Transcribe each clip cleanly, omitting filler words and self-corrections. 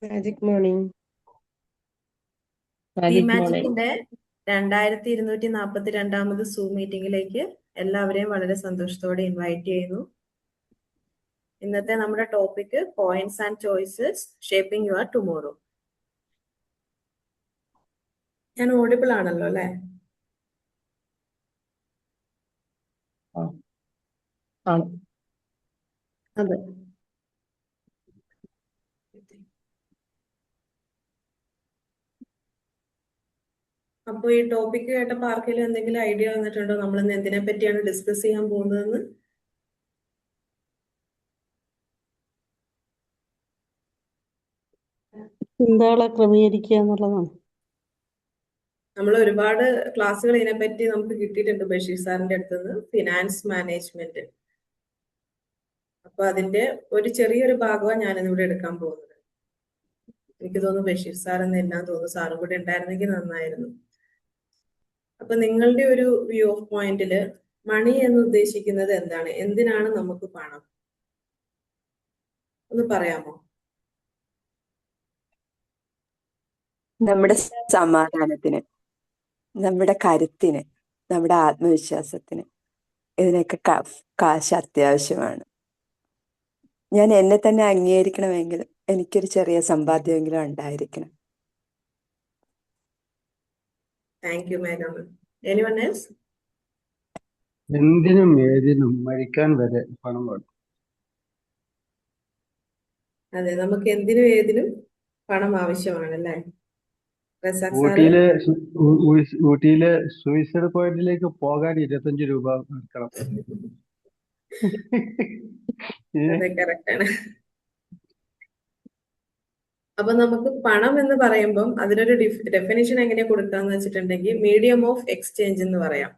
Magic morning. The magic morning. മാജിക്കിന്റെ 2242 zoom മീറ്റിംഗിലേക്ക് എല്ലാവരെയും വളരെ സന്തോഷത്തോടെ ഇൻവൈറ്റ് ചെയ്യുന്നു. ഇന്നത്തെ നമ്മുടെ topic points and choices shaping your tomorrow. ഞാൻ ഓഡിബിൾ ആണല്ലോ അല്ലെ? ആണ്. അതെ. അപ്പൊ ഈ ടോപ്പിക് കേട്ടപ്പോ ആർക്കെങ്കിലും എന്തെങ്കിലും ഐഡിയ വന്നിട്ടുണ്ടോ നമ്മൾ ഇന്ന് എന്തിനെ പറ്റിയാണ് ഡിസ്കസ് ചെയ്യാൻ പോകുന്നതെന്ന്? ചിന്തകളെ ക്രമീകരിക്കുക എന്നുള്ളതാണ്. നമ്മൾ ഒരുപാട് ക്ലാസ്സുകൾ ഇതിനെപ്പറ്റി നമുക്ക് കിട്ടിയിട്ടുണ്ട് ബഷീർ സാറിന്റെ അടുത്തുനിന്ന്, ഫിനാൻസ് മാനേജ്മെന്റ്. അപ്പൊ അതിന്റെ ഒരു ചെറിയൊരു ഭാഗമാണ് ഞാനിന്നിവിടെ എടുക്കാൻ പോകുന്നത്. എനിക്ക് തോന്നുന്നു ബഷീർ സാർ എന്നെല്ലാം തോന്നുന്നു, സാറും കൂടെ ഉണ്ടായിരുന്നെങ്കിൽ നന്നായിരുന്നു. അപ്പൊ നിങ്ങളുടെ ഒരു വ്യൂ ഓഫ് പോയിന്റില് മണി എന്ന് ഉദ്ദേശിക്കുന്നത് എന്താണ്? എന്തിനാണ് നമുക്ക് പണം? ഒന്ന് പറയാമോ? നമ്മുടെ സമാധാനത്തിന്, നമ്മുടെ കരുത്തിന്, നമ്മുടെ ആത്മവിശ്വാസത്തിന്, ഇതിനൊക്കെ കാശ് അത്യാവശ്യമാണ്. ഞാൻ എന്നെ തന്നെ അംഗീകരിക്കണമെങ്കിൽ എനിക്കൊരു ചെറിയ സമ്പാദ്യമെങ്കിലും ഉണ്ടായിരിക്കണം. Thank you madam. Anyone else? എന്തിനും ഏതിനും മരിക്കാൻ വരെ പണം വേണം. അതെ, നമുക്ക് എന്തിനും ഏതിനും പണം ആവശ്യമാണ് അല്ലേ? ഊട്ടിയിലെ സൂയിസൈഡ് പോയിന്റിലേക്ക് പോകാൻ 25 രൂപ എടുക്കണം. അതെ, കറക്റ്റ് ആണ്. അപ്പൊ നമുക്ക് പണം എന്ന് പറയുമ്പം അതിനൊരു ഡെഫിനിഷൻ എങ്ങനെ കൊടുക്കാന്ന് വെച്ചിട്ടുണ്ടെങ്കിൽ മീഡിയം ഓഫ് എക്സ്ചേഞ്ച് എന്ന് പറയാം.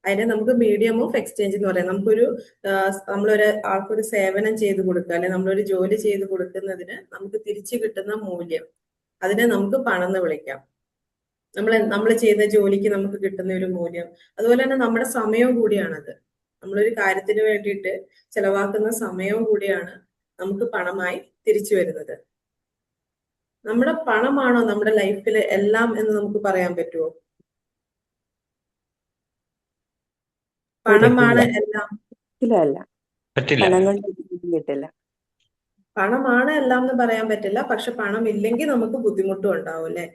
അതിനെ നമുക്ക് മീഡിയം ഓഫ് എക്സ്ചേഞ്ച് എന്ന് പറയാം. നമ്മളൊരു ആൾക്കൊരു സേവനം ചെയ്ത് കൊടുക്കുക, അല്ലെങ്കിൽ നമ്മളൊരു ജോലി ചെയ്ത് കൊടുക്കുന്നതിന് നമുക്ക് തിരിച്ചു കിട്ടുന്ന മൂല്യം, അതിനെ നമുക്ക് പണം എന്ന് വിളിക്കാം. നമ്മൾ ചെയ്ത ജോലിക്ക് നമുക്ക് കിട്ടുന്ന ഒരു മൂല്യം. അതുപോലെ തന്നെ നമ്മുടെ സമയവും കൂടിയാണത്. നമ്മളൊരു കാര്യത്തിന് വേണ്ടിയിട്ട് ചെലവാക്കുന്ന സമയവും കൂടിയാണ് നമുക്ക് പണമായി തിരിച്ചു വരുന്നത്. നമ്മുടെ പണമാണോ നമ്മുടെ ലൈഫിൽ എല്ലാം എന്ന് നമുക്ക് പറയാൻ പറ്റുമോ? പണമാണ് എല്ലാം? കിട്ടില്ല. പണമാണ് എല്ലാം എന്ന് പറയാൻ പറ്റില്ല, പക്ഷെ പണം ഇല്ലെങ്കിൽ നമുക്ക് ബുദ്ധിമുട്ടും ഉണ്ടാവും അല്ലെ?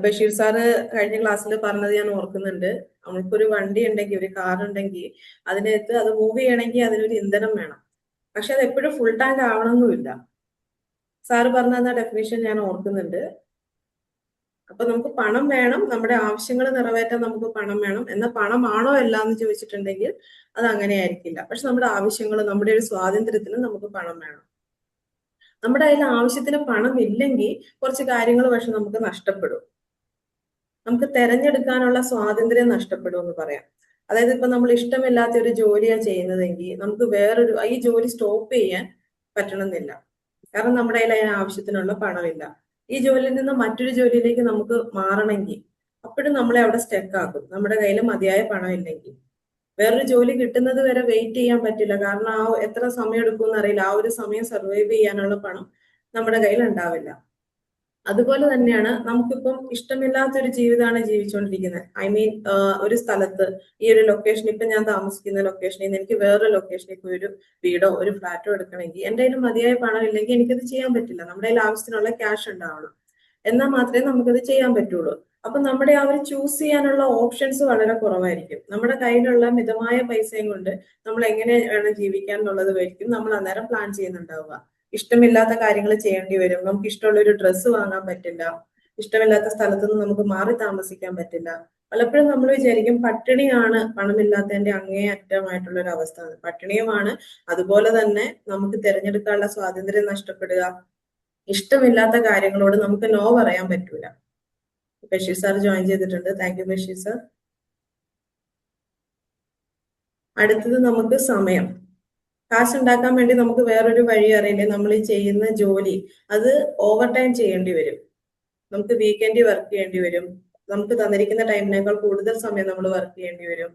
ബഷീർ സാറ് കഴിഞ്ഞ ക്ലാസ്സിൽ പറഞ്ഞത് ഞാൻ ഓർക്കുന്നുണ്ട്. നമുക്കൊരു വണ്ടി ഉണ്ടെങ്കിൽ, ഒരു കാർ ഉണ്ടെങ്കിൽ, അതിനകത്ത് അത് മൂവ് ചെയ്യണമെങ്കിൽ അതിനൊരു ഇന്ധനം വേണം. പക്ഷെ അത് എപ്പോഴും ഫുൾ ടാങ്ക് ആവണമെന്നുമില്ല. സാറ് പറഞ്ഞ ഡെഫിനേഷൻ ഞാൻ ഓർക്കുന്നുണ്ട്. അപ്പൊ നമുക്ക് പണം വേണം, നമ്മുടെ ആവശ്യങ്ങൾ നിറവേറ്റാൻ നമുക്ക് പണം വേണം. എന്നാൽ പണമാണോ എല്ലാം എന്ന് ചോദിച്ചിട്ടുണ്ടെങ്കിൽ അത് അങ്ങനെ ആയിരിക്കില്ല. പക്ഷെ നമ്മുടെ ആവശ്യങ്ങൾ, നമ്മുടെ ഒരു സ്വാതന്ത്ര്യത്തിന് നമുക്ക് പണം വേണം. നമ്മുടെ കയ്യിൽ ആവശ്യത്തിന് പണം ഇല്ലെങ്കിൽ കുറച്ച് കാര്യങ്ങൾ പക്ഷെ നമുക്ക് നഷ്ടപ്പെടും. നമുക്ക് തെരഞ്ഞെടുക്കാനുള്ള സ്വാതന്ത്ര്യം നഷ്ടപ്പെടും എന്ന് പറയാം. അതായത് ഇപ്പൊ നമ്മൾ ഇഷ്ടമില്ലാത്ത ഒരു ജോലിയാണ് ചെയ്യുന്നതെങ്കിൽ നമുക്ക് ഈ ജോലി സ്റ്റോപ്പ് ചെയ്യാൻ പറ്റണമെന്നില്ല. കാരണം നമ്മുടെ കയ്യിൽ അതിന് ആവശ്യത്തിനുള്ള പണമില്ല. ഈ ജോലിയിൽ നിന്ന് മറ്റൊരു ജോലിയിലേക്ക് നമുക്ക് മാറണമെങ്കിൽ അപ്പോഴും നമ്മളെ അവിടെ സ്റ്റക്ക് ആക്കും, നമ്മുടെ കയ്യിൽ മതിയായ പണം ഇല്ലെങ്കിൽ. വേറൊരു ജോലി കിട്ടുന്നത് വരെ വെയിറ്റ് ചെയ്യാൻ പറ്റില്ല, കാരണം എത്ര സമയം എടുക്കുമെന്ന് അറിയില്ല. ആ ഒരു സമയം സർവൈവ് ചെയ്യാനുള്ള പണം നമ്മുടെ കയ്യിൽ ഉണ്ടാവില്ല. അതുപോലെ തന്നെയാണ് നമുക്കിപ്പം ഇഷ്ടമില്ലാത്തൊരു ജീവിതമാണ് ജീവിച്ചുകൊണ്ടിരിക്കുന്നത്. ഒരു സ്ഥലത്ത്, ഈ ഒരു ലൊക്കേഷൻ, ഇപ്പൊ ഞാൻ താമസിക്കുന്ന ലൊക്കേഷനിൽ നിന്ന് എനിക്ക് വേറൊരു ലൊക്കേഷനിലേക്ക് ഒരു വീടോ ഒരു ഫ്ലാറ്റോ എടുക്കണമെങ്കിൽ എന്റെ കയ്യിൽ മതിയായ പണം ഇല്ലെങ്കിൽ എനിക്കത് ചെയ്യാൻ പറ്റില്ല. നമ്മുടെ കയ്യിൽ ആവശ്യത്തിനുള്ള ക്യാഷ് ഉണ്ടാവണം, എന്നാൽ മാത്രമേ നമുക്കത് ചെയ്യാൻ പറ്റുള്ളൂ. അപ്പൊ നമ്മുടെ ആ ഒരു ചൂസ് ചെയ്യാനുള്ള ഓപ്ഷൻസ് വളരെ കുറവായിരിക്കും. നമ്മുടെ കയ്യിലുള്ള മിതമായ പൈസയും കൊണ്ട് നമ്മൾ എങ്ങനെയാണ് ജീവിക്കാൻ എന്നുള്ളതായിരിക്കും നമ്മൾ അന്നേരം പ്ലാൻ ചെയ്യുന്നുണ്ടാവുക. ഇഷ്ടമില്ലാത്ത കാര്യങ്ങൾ ചെയ്യേണ്ടി വരും. നമുക്ക് ഇഷ്ടമുള്ള ഒരു ഡ്രസ്സ് വാങ്ങാൻ പറ്റില്ല, ഇഷ്ടമില്ലാത്ത സ്ഥലത്തു നിന്ന് നമുക്ക് മാറി താമസിക്കാൻ പറ്റില്ല. പലപ്പോഴും നമ്മൾ വിചാരിക്കും പട്ടിണിയാണ് പണമില്ലാത്തതിന്റെ അങ്ങേയറ്റമായിട്ടുള്ള ഒരു അവസ്ഥ. പട്ടിണിയുമാണ്. അതുപോലെ തന്നെ നമുക്ക് തിരഞ്ഞെടുക്കാനുള്ള സ്വാതന്ത്ര്യം നഷ്ടപ്പെടുക, ഇഷ്ടമില്ലാത്ത കാര്യങ്ങളോട് നമുക്ക് നോ പറയാൻ പറ്റൂല. ബഷീർ സാർ ജോയിൻ ചെയ്തിട്ടുണ്ട്. Thank you Basheer sir. അടുത്തത് നമുക്ക് സമയം. കാശ് ഉണ്ടാക്കാൻ വേണ്ടി നമുക്ക് വേറൊരു വഴി അറിയില്ലേ. നമ്മൾ ഈ ചെയ്യുന്ന ജോലി അത് ഓവർ ടൈം ചെയ്യേണ്ടി വരും, നമുക്ക് വീക്കെൻഡ് വർക്ക് ചെയ്യേണ്ടി വരും, നമുക്ക് തന്നിരിക്കുന്ന ടൈമിനേക്കാൾ കൂടുതൽ സമയം നമ്മൾ വർക്ക് ചെയ്യേണ്ടി വരും.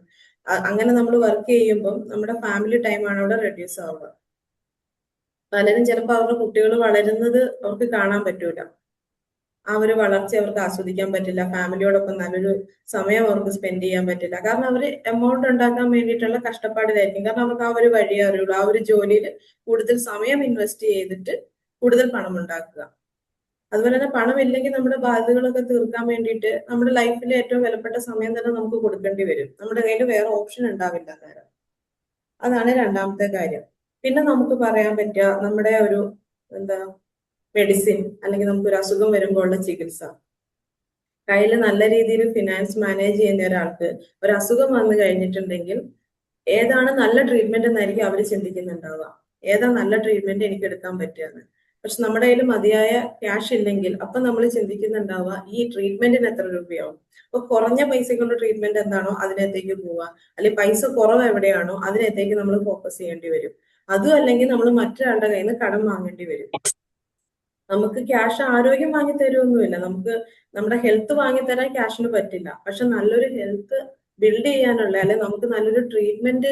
അങ്ങനെ നമ്മൾ വർക്ക് ചെയ്യുമ്പോൾ നമ്മുടെ ഫാമിലി ടൈമാണ് അവിടെ റെഡ്യൂസ് ആവുക. പലരും ചിലപ്പോൾ അവരുടെ കുട്ടികൾ വളരുന്നത് അവർക്ക് കാണാൻ പറ്റൂല. ആ ഒരു വളർച്ച അവർക്ക് ആസ്വദിക്കാൻ പറ്റില്ല. ഫാമിലിയോടൊപ്പം നല്ലൊരു സമയം അവർക്ക് സ്പെൻഡ് ചെയ്യാൻ പറ്റില്ല. കാരണം അവർ എമൗണ്ട് ഉണ്ടാക്കാൻ വേണ്ടിയിട്ടുള്ള കഷ്ടപ്പാടിലായിരിക്കും. കാരണം അവർക്ക് ആ ഒരു വഴിയേ അറിയുള്ളൂ. ആ ഒരു ജോലിയിൽ കൂടുതൽ സമയം ഇൻവെസ്റ്റ് ചെയ്തിട്ട് കൂടുതൽ പണം ഉണ്ടാക്കുക. അതുപോലെ തന്നെ പണം ഇല്ലെങ്കിൽ നമ്മുടെ ബാധ്യതകളൊക്കെ തീർക്കാൻ വേണ്ടിയിട്ട് നമ്മുടെ ലൈഫിലെ ഏറ്റവും വിലപ്പെട്ട സമയം തന്നെ നമുക്ക് കൊടുക്കേണ്ടി വരും. നമ്മുടെ കയ്യിൽ വേറെ ഓപ്ഷൻ ഉണ്ടാവില്ല നേരം. അതാണ് രണ്ടാമത്തെ കാര്യം. പിന്നെ നമുക്ക് പറയാൻ പറ്റുക നമ്മുടെ ഒരു എന്താ മെഡിസിൻ, അല്ലെങ്കിൽ നമുക്കൊരു അസുഖം വരുമ്പോൾ ഉള്ള ചികിത്സ. കയ്യിൽ നല്ല രീതിയിൽ ഫിനാൻസ് മാനേജ് ചെയ്യുന്ന ഒരാൾക്ക് ഒരു അസുഖം വന്നു കഴിഞ്ഞിട്ടുണ്ടെങ്കിൽ ഏതാണ് നല്ല ട്രീറ്റ്മെന്റ് എന്നായിരിക്കും അവർ ചിന്തിക്കുന്നുണ്ടാവുക. ഏതാ നല്ല ട്രീറ്റ്മെന്റ് എനിക്ക് എടുക്കാൻ പറ്റുകയെന്ന്. പക്ഷെ നമ്മുടെ കയ്യിൽ മതിയായ ക്യാഷ് ഇല്ലെങ്കിൽ അപ്പൊ നമ്മൾ ചിന്തിക്കുന്നുണ്ടാവുക ഈ ട്രീറ്റ്മെന്റിന് എത്ര രൂപയാവും. അപ്പൊ കുറഞ്ഞ പൈസക്കുള്ള ട്രീറ്റ്മെന്റ് എന്താണോ അതിനകത്തേക്ക് പോവുക, അല്ലെങ്കിൽ പൈസ കുറവ് എവിടെയാണോ അതിനകത്തേക്ക് നമ്മൾ ഫോക്കസ് ചെയ്യേണ്ടി വരും. അതും അല്ലെങ്കിൽ നമ്മൾ മറ്റൊരാളുടെ കയ്യിൽ നിന്ന് കടം വാങ്ങേണ്ടി വരും. നമുക്ക് ക്യാഷ് ആരോഗ്യം വാങ്ങി തരുമൊന്നുമില്ല. നമുക്ക് നമ്മുടെ ഹെൽത്ത് വാങ്ങിത്തരാൻ ക്യാഷിന് പറ്റില്ല. പക്ഷെ നല്ലൊരു ഹെൽത്ത് ബിൽഡ് ചെയ്യാനുള്ള, അല്ലെങ്കിൽ നമുക്ക് നല്ലൊരു ട്രീറ്റ്മെന്റ്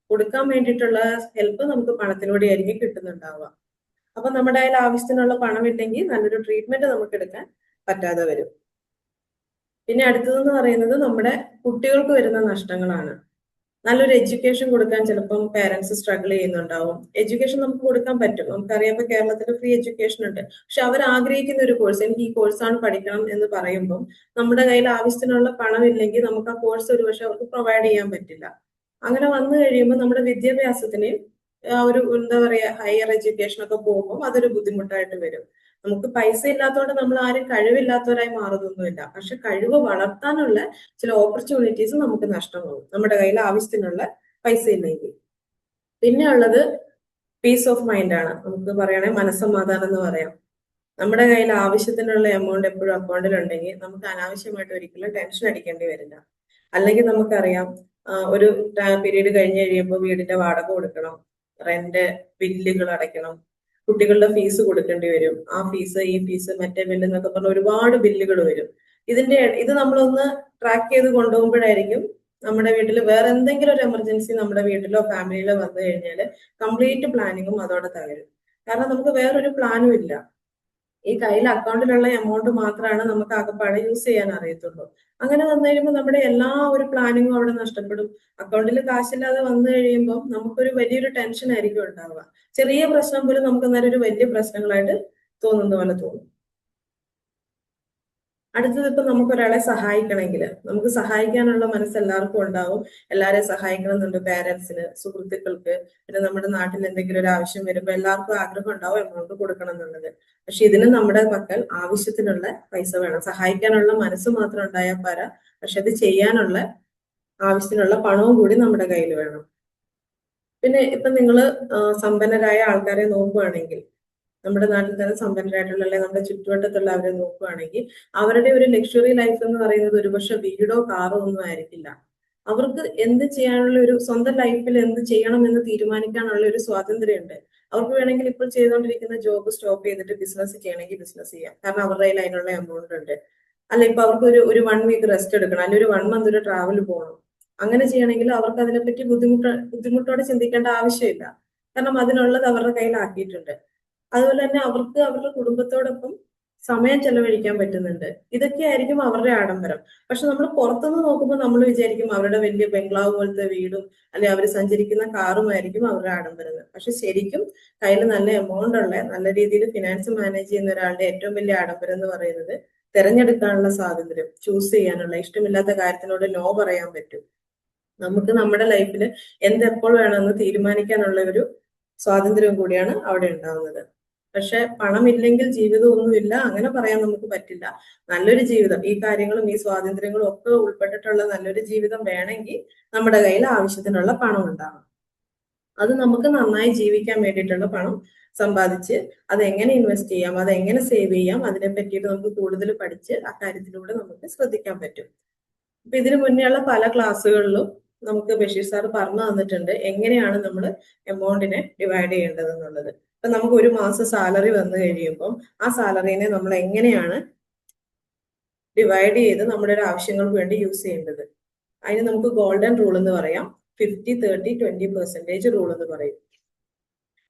കൊടുക്കാൻ വേണ്ടിയിട്ടുള്ള ഹെൽപ്പ് നമുക്ക് പണത്തിലൂടെ ആയിരിക്കും കിട്ടുന്നുണ്ടാവുക. അപ്പൊ നമ്മുടെ കയ്യിൽ ആവശ്യത്തിനുള്ള പണം ഇല്ലെങ്കിൽ നല്ലൊരു ട്രീറ്റ്മെന്റ് നമുക്ക് എടുക്കാൻ പറ്റാതെ വരും. പിന്നെ അടുത്തതെന്ന് പറയുന്നത് നമ്മുടെ കുട്ടികൾക്ക് വരുന്ന നഷ്ടങ്ങളാണ്. നല്ലൊരു എഡ്യൂക്കേഷൻ കൊടുക്കാൻ ചിലപ്പം പേരൻസ് സ്ട്രഗിൾ ചെയ്യുന്നുണ്ടാവും. എഡ്യൂക്കേഷൻ നമുക്ക് കൊടുക്കാൻ പറ്റും. നമുക്കറിയാം ഇപ്പൊ കേരളത്തിൽ ഫ്രീ എഡ്യൂക്കേഷൻ ഉണ്ട്. പക്ഷെ അവർ ആഗ്രഹിക്കുന്ന ഒരു കോഴ്സ്, എനിക്ക് ഈ കോഴ്സാണ് പഠിക്കണം എന്ന് പറയുമ്പോൾ നമ്മുടെ കയ്യിൽ ആവശ്യത്തിനുള്ള പണം ഇല്ലെങ്കിൽ നമുക്ക് ആ കോഴ്സ് ഒരു പക്ഷെ അവർക്ക് പ്രൊവൈഡ് ചെയ്യാൻ പറ്റില്ല. അങ്ങനെ വന്നു കഴിയുമ്പോൾ നമ്മുടെ വിദ്യാഭ്യാസത്തിന് ഒരു എന്താ പറയാ ഹയർ എഡ്യൂക്കേഷൻ ഒക്കെ പോകുമ്പോൾ അതൊരു ബുദ്ധിമുട്ടായിട്ട് വരും. നമുക്ക് പൈസ ഇല്ലാത്തതുകൊണ്ട് നമ്മൾ ആരും കഴിവില്ലാത്തവരായി മാറുന്നൊന്നുമില്ല. പക്ഷെ കഴിവ് വളർത്താനുള്ള ചില ഓപ്പർച്യൂണിറ്റീസ് നമുക്ക് നഷ്ടമാകും നമ്മുടെ കയ്യിൽ ആവശ്യത്തിനുള്ള പൈസ ഇല്ലെങ്കിൽ. പിന്നെ ഉള്ളത് പീസ് ഓഫ് മൈൻഡ് ആണ്. നമുക്ക് പറയണേ മനസ്സമാധാനം എന്ന് പറയാം. നമ്മുടെ കയ്യിൽ ആവശ്യത്തിനുള്ള എമൗണ്ട് എപ്പോഴും അക്കൗണ്ടിൽ ഉണ്ടെങ്കിൽ നമുക്ക് അനാവശ്യമായിട്ട് ഒരിക്കലും ടെൻഷൻ അടിക്കേണ്ടി വരില്ല. അല്ലെങ്കിൽ നമുക്കറിയാം ഒരു പീരീഡ് കഴിഞ്ഞ് കഴിയുമ്പോൾ വീടിന്റെ വാടക കൊടുക്കണം, റെന്റ്, ബില്ലുകൾ അടയ്ക്കണം, കുട്ടികളുടെ ഫീസ് കൊടുക്കേണ്ടി വരും. ആ ഫീസ്, ഈ ഫീസ്, മറ്റേ ബില്ല് എന്നൊക്കെ പറഞ്ഞ ഒരുപാട് ബില്ലുകൾ വരും. ഇത് നമ്മളൊന്ന് ട്രാക്ക് ചെയ്ത് കൊണ്ടുപോകുമ്പോഴായിരിക്കും നമ്മുടെ വീട്ടിൽ വേറെ എന്തെങ്കിലും ഒരു എമർജൻസി നമ്മുടെ വീട്ടിലോ ഫാമിലിയിലോ വന്നു കഴിഞ്ഞാൽ കംപ്ലീറ്റ് പ്ലാനിങ്ങും അതോടെ തകരും. കാരണം നമുക്ക് വേറൊരു പ്ലാനും ഇല്ല. ഈ കയ്യിൽ അക്കൗണ്ടിലുള്ള എമൗണ്ട് മാത്രമാണ് നമുക്ക് ആകെപ്പാടെ യൂസ് ചെയ്യാൻ അറിയത്തുള്ളൂ. അങ്ങനെ വന്നു കഴിയുമ്പോൾ നമ്മുടെ എല്ലാ ഒരു പ്ലാനിങ്ങും അവിടെ നഷ്ടപ്പെടും. അക്കൗണ്ടിൽ കാശില്ലാതെ വന്നു കഴിയുമ്പോൾ നമുക്കൊരു വലിയൊരു ടെൻഷൻ ആയിരിക്കും ഉണ്ടാവുക. ചെറിയ പ്രശ്നം പോലും നമുക്ക് അന്നേരം ഒരു വലിയ പ്രശ്നങ്ങളായിട്ട് തോന്നുന്ന പോലെ തോന്നും. അടുത്തത് ഇപ്പൊ നമുക്ക് ഒരാളെ സഹായിക്കണമെങ്കിൽ നമുക്ക് സഹായിക്കാനുള്ള മനസ്സ് എല്ലാവർക്കും ഉണ്ടാവും. എല്ലാവരെയും സഹായിക്കണം എന്നുണ്ട്, പേരൻസിന്, സുഹൃത്തുക്കൾക്ക്. പിന്നെ നമ്മുടെ നാട്ടിൽ എന്തെങ്കിലും ഒരു ആവശ്യം വരുമ്പോൾ എല്ലാവർക്കും ആഗ്രഹം ഉണ്ടാവും എമൗണ്ട് കൊടുക്കണം എന്നുള്ളത്. പക്ഷെ ഇതിന് നമ്മുടെ പക്കൽ ആവശ്യത്തിനുള്ള പൈസ വേണം. സഹായിക്കാനുള്ള മനസ്സ് മാത്രം ഉണ്ടായാൽ പോരാ, പക്ഷെ അത് ചെയ്യാനുള്ള ആവശ്യത്തിനുള്ള പണവും കൂടി നമ്മുടെ കയ്യിൽ വേണം. പിന്നെ ഇപ്പൊ നിങ്ങള് സമ്പന്നരായ ആൾക്കാരെ നോക്കുകയാണെങ്കിൽ, നമ്മുടെ നാട്ടിൽ തന്നെ സമ്പന്നരായിട്ടുള്ള, അല്ലെങ്കിൽ നമ്മുടെ ചുറ്റുവട്ടത്തുള്ള അവരെ നോക്കുകയാണെങ്കിൽ അവരുടെ ഒരു ലക്ഷറി ലൈഫ് എന്ന് പറയുന്നത് ഒരുപക്ഷെ വീടോ കാറോ ഒന്നും ആയിരിക്കില്ല. അവർക്ക് എന്ത് ചെയ്യാനുള്ള ഒരു സ്വന്തം ലൈഫിൽ എന്ത് ചെയ്യണം എന്ന് തീരുമാനിക്കാനുള്ള ഒരു സ്വാതന്ത്ര്യമുണ്ട്. അവർക്ക് വേണമെങ്കിൽ ഇപ്പോൾ ചെയ്തുകൊണ്ടിരിക്കുന്ന ജോബ് സ്റ്റോപ്പ് ചെയ്തിട്ട് ബിസിനസ് ചെയ്യണമെങ്കിൽ ബിസിനസ് ചെയ്യാം. കാരണം അവരുടെ കയ്യിൽ അതിനുള്ള എമൗണ്ട് ഉണ്ട്. അല്ല ഇപ്പൊ അവർക്ക് ഒരു 1 വീക്ക് റെസ്റ്റ് എടുക്കണം, അല്ലെങ്കിൽ ഒരു 1 മന്ത് ഒരു ട്രാവൽ പോകണം. അങ്ങനെ ചെയ്യണമെങ്കിൽ അവർക്ക് അതിനെപ്പറ്റി ബുദ്ധിമുട്ടോടെ ചിന്തിക്കേണ്ട ആവശ്യമില്ല. കാരണം അതിനുള്ളത് അവരുടെ കയ്യിലാക്കിയിട്ടുണ്ട്. അതുപോലെ തന്നെ അവർക്ക് അവരുടെ കുടുംബത്തോടൊപ്പം സമയം ചെലവഴിക്കാൻ പറ്റുന്നുണ്ട്. ഇതൊക്കെ ആയിരിക്കും അവരുടെ ആഡംബരം. പക്ഷെ നമ്മൾ പുറത്തുനിന്ന് നോക്കുമ്പോൾ നമ്മൾ വിചാരിക്കും അവരുടെ വലിയ ബംഗ്ലാവ് പോലത്തെ വീടും അല്ലെങ്കിൽ അവർ സഞ്ചരിക്കുന്ന കാറുമായിരിക്കും അവരുടെ ആഡംബരം. പക്ഷെ ശരിക്കും കയ്യിൽ നല്ല എമൗണ്ട് ഉള്ള, നല്ല രീതിയിൽ ഫിനാൻസ് മാനേജ് ചെയ്യുന്ന ഒരാളുടെ ഏറ്റവും വലിയ ആഡംബരം എന്ന് പറയുന്നത് തിരഞ്ഞെടുക്കാനുള്ള സ്വാതന്ത്ര്യം, ചൂസ് ചെയ്യാനുള്ള, ഇഷ്ടമില്ലാത്ത കാര്യത്തിനോട് നോ പറയാൻ പറ്റും. നമുക്ക് നമ്മുടെ ലൈഫിൽ എന്തെപ്പോൾ വേണമെന്ന് തീരുമാനിക്കാനുള്ള ഒരു സ്വാതന്ത്ര്യം കൂടിയാണ് അവിടെ ഉണ്ടാവുന്നത്. പക്ഷെ പണമില്ലെങ്കിൽ ജീവിതം ഒന്നുമില്ല അങ്ങനെ പറയാൻ നമുക്ക് പറ്റില്ല. നല്ലൊരു ജീവിതം, ഈ കാര്യങ്ങളും ഈ സ്വാതന്ത്ര്യങ്ങളും ഒക്കെ ഉൾപ്പെട്ടിട്ടുള്ള നല്ലൊരു ജീവിതം വേണമെങ്കിൽ നമ്മുടെ കയ്യിൽ ആവശ്യത്തിനുള്ള പണം ഉണ്ടാവണം. അത് നമുക്ക് നന്നായി ജീവിക്കാൻ വേണ്ടിയിട്ടുള്ള പണം സമ്പാദിച്ച് അത് എങ്ങനെ ഇൻവെസ്റ്റ് ചെയ്യാം, അത് എങ്ങനെ സേവ് ചെയ്യാം, അതിനെ പറ്റിയിട്ട് നമുക്ക് കൂടുതൽ പഠിച്ച് ആ കാര്യത്തിലൂടെ നമുക്ക് ശ്രദ്ധിക്കാൻ പറ്റും. അപ്പൊ ഇതിനു മുന്നേ ഉള്ള പല ക്ലാസ്സുകളിലും നമുക്ക് ബഷീർ സാർ പറഞ്ഞു തന്നിട്ടുണ്ട് എങ്ങനെയാണ് നമ്മൾ എമൗണ്ടിനെ ഡിവൈഡ് ചെയ്യേണ്ടത് എന്നുള്ളത്. അപ്പൊ നമുക്ക് ഒരു മാസം സാലറി വന്നു കഴിയുമ്പോൾ ആ സാലറിനെ നമ്മൾ എങ്ങനെയാണ് ഡിവൈഡ് ചെയ്ത് നമ്മുടെ ഒരു ആവശ്യങ്ങൾക്ക് വേണ്ടി യൂസ് ചെയ്യേണ്ടത്. അതിന് നമുക്ക് ഗോൾഡൻ റൂൾ എന്ന് പറയാം, 50-30-20% റൂൾ എന്ന് പറയും.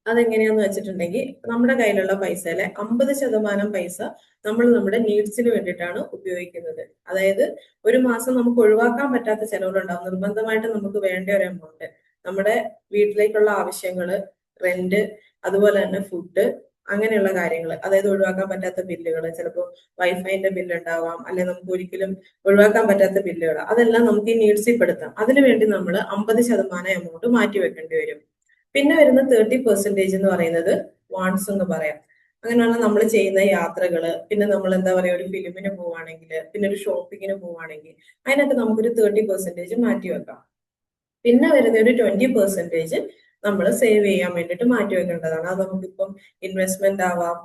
അതെങ്ങനെയാന്ന് വെച്ചിട്ടുണ്ടെങ്കിൽ നമ്മുടെ കയ്യിലുള്ള പൈസയിലെ 50% പൈസ നമ്മൾ നമ്മുടെ നീഡ്സിന് വേണ്ടിയിട്ടാണ് ഉപയോഗിക്കുന്നത്. അതായത് ഒരു മാസം നമുക്ക് ഒഴിവാക്കാൻ പറ്റാത്ത ചെലവുകളുണ്ടാവും, നിർബന്ധമായിട്ട് നമുക്ക് വേണ്ട ഒരു എമൗണ്ട്. നമ്മുടെ വീട്ടിലേക്കുള്ള ആവശ്യങ്ങള്, റെന്റ്, അതുപോലെ തന്നെ ഫുഡ്, അങ്ങനെയുള്ള കാര്യങ്ങൾ, അതായത് ഒഴിവാക്കാൻ പറ്റാത്ത ബില്ലുകൾ, ചിലപ്പോൾ വൈഫൈന്റെ ബില്ല് ഉണ്ടാവാം, അല്ലെങ്കിൽ നമുക്ക് ഒരിക്കലും ഒഴിവാക്കാൻ പറ്റാത്ത ബില്ലുകൾ, അതെല്ലാം നമുക്ക് ഈ നീഡ്സിൽ പെടുത്താം. അതിനുവേണ്ടി നമ്മൾ 50% എമൗണ്ട് മാറ്റി വെക്കേണ്ടി വരും. പിന്നെ വരുന്ന 30% എന്ന് പറയുന്നത് വാണ്ട്സ് എന്ന് പറയാം. അങ്ങനെയുള്ള നമ്മൾ ചെയ്യുന്ന യാത്രകള്, പിന്നെ നമ്മൾ എന്താ പറയാ, ഒരു ഫിലിമിന് പോവാണെങ്കിൽ, പിന്നെ ഒരു ഷോപ്പിങ്ങിന് പോവാണെങ്കിൽ, അതിനൊക്കെ നമുക്കൊരു 30% മാറ്റി വെക്കാം. പിന്നെ വരുന്ന ഒരു 20% നമ്മൾ സേവ് ചെയ്യാൻ വേണ്ടിയിട്ട് മാറ്റി വെക്കേണ്ടതാണ്. അത് നമുക്കിപ്പം ഇൻവെസ്റ്റ്മെന്റ് ആവാം,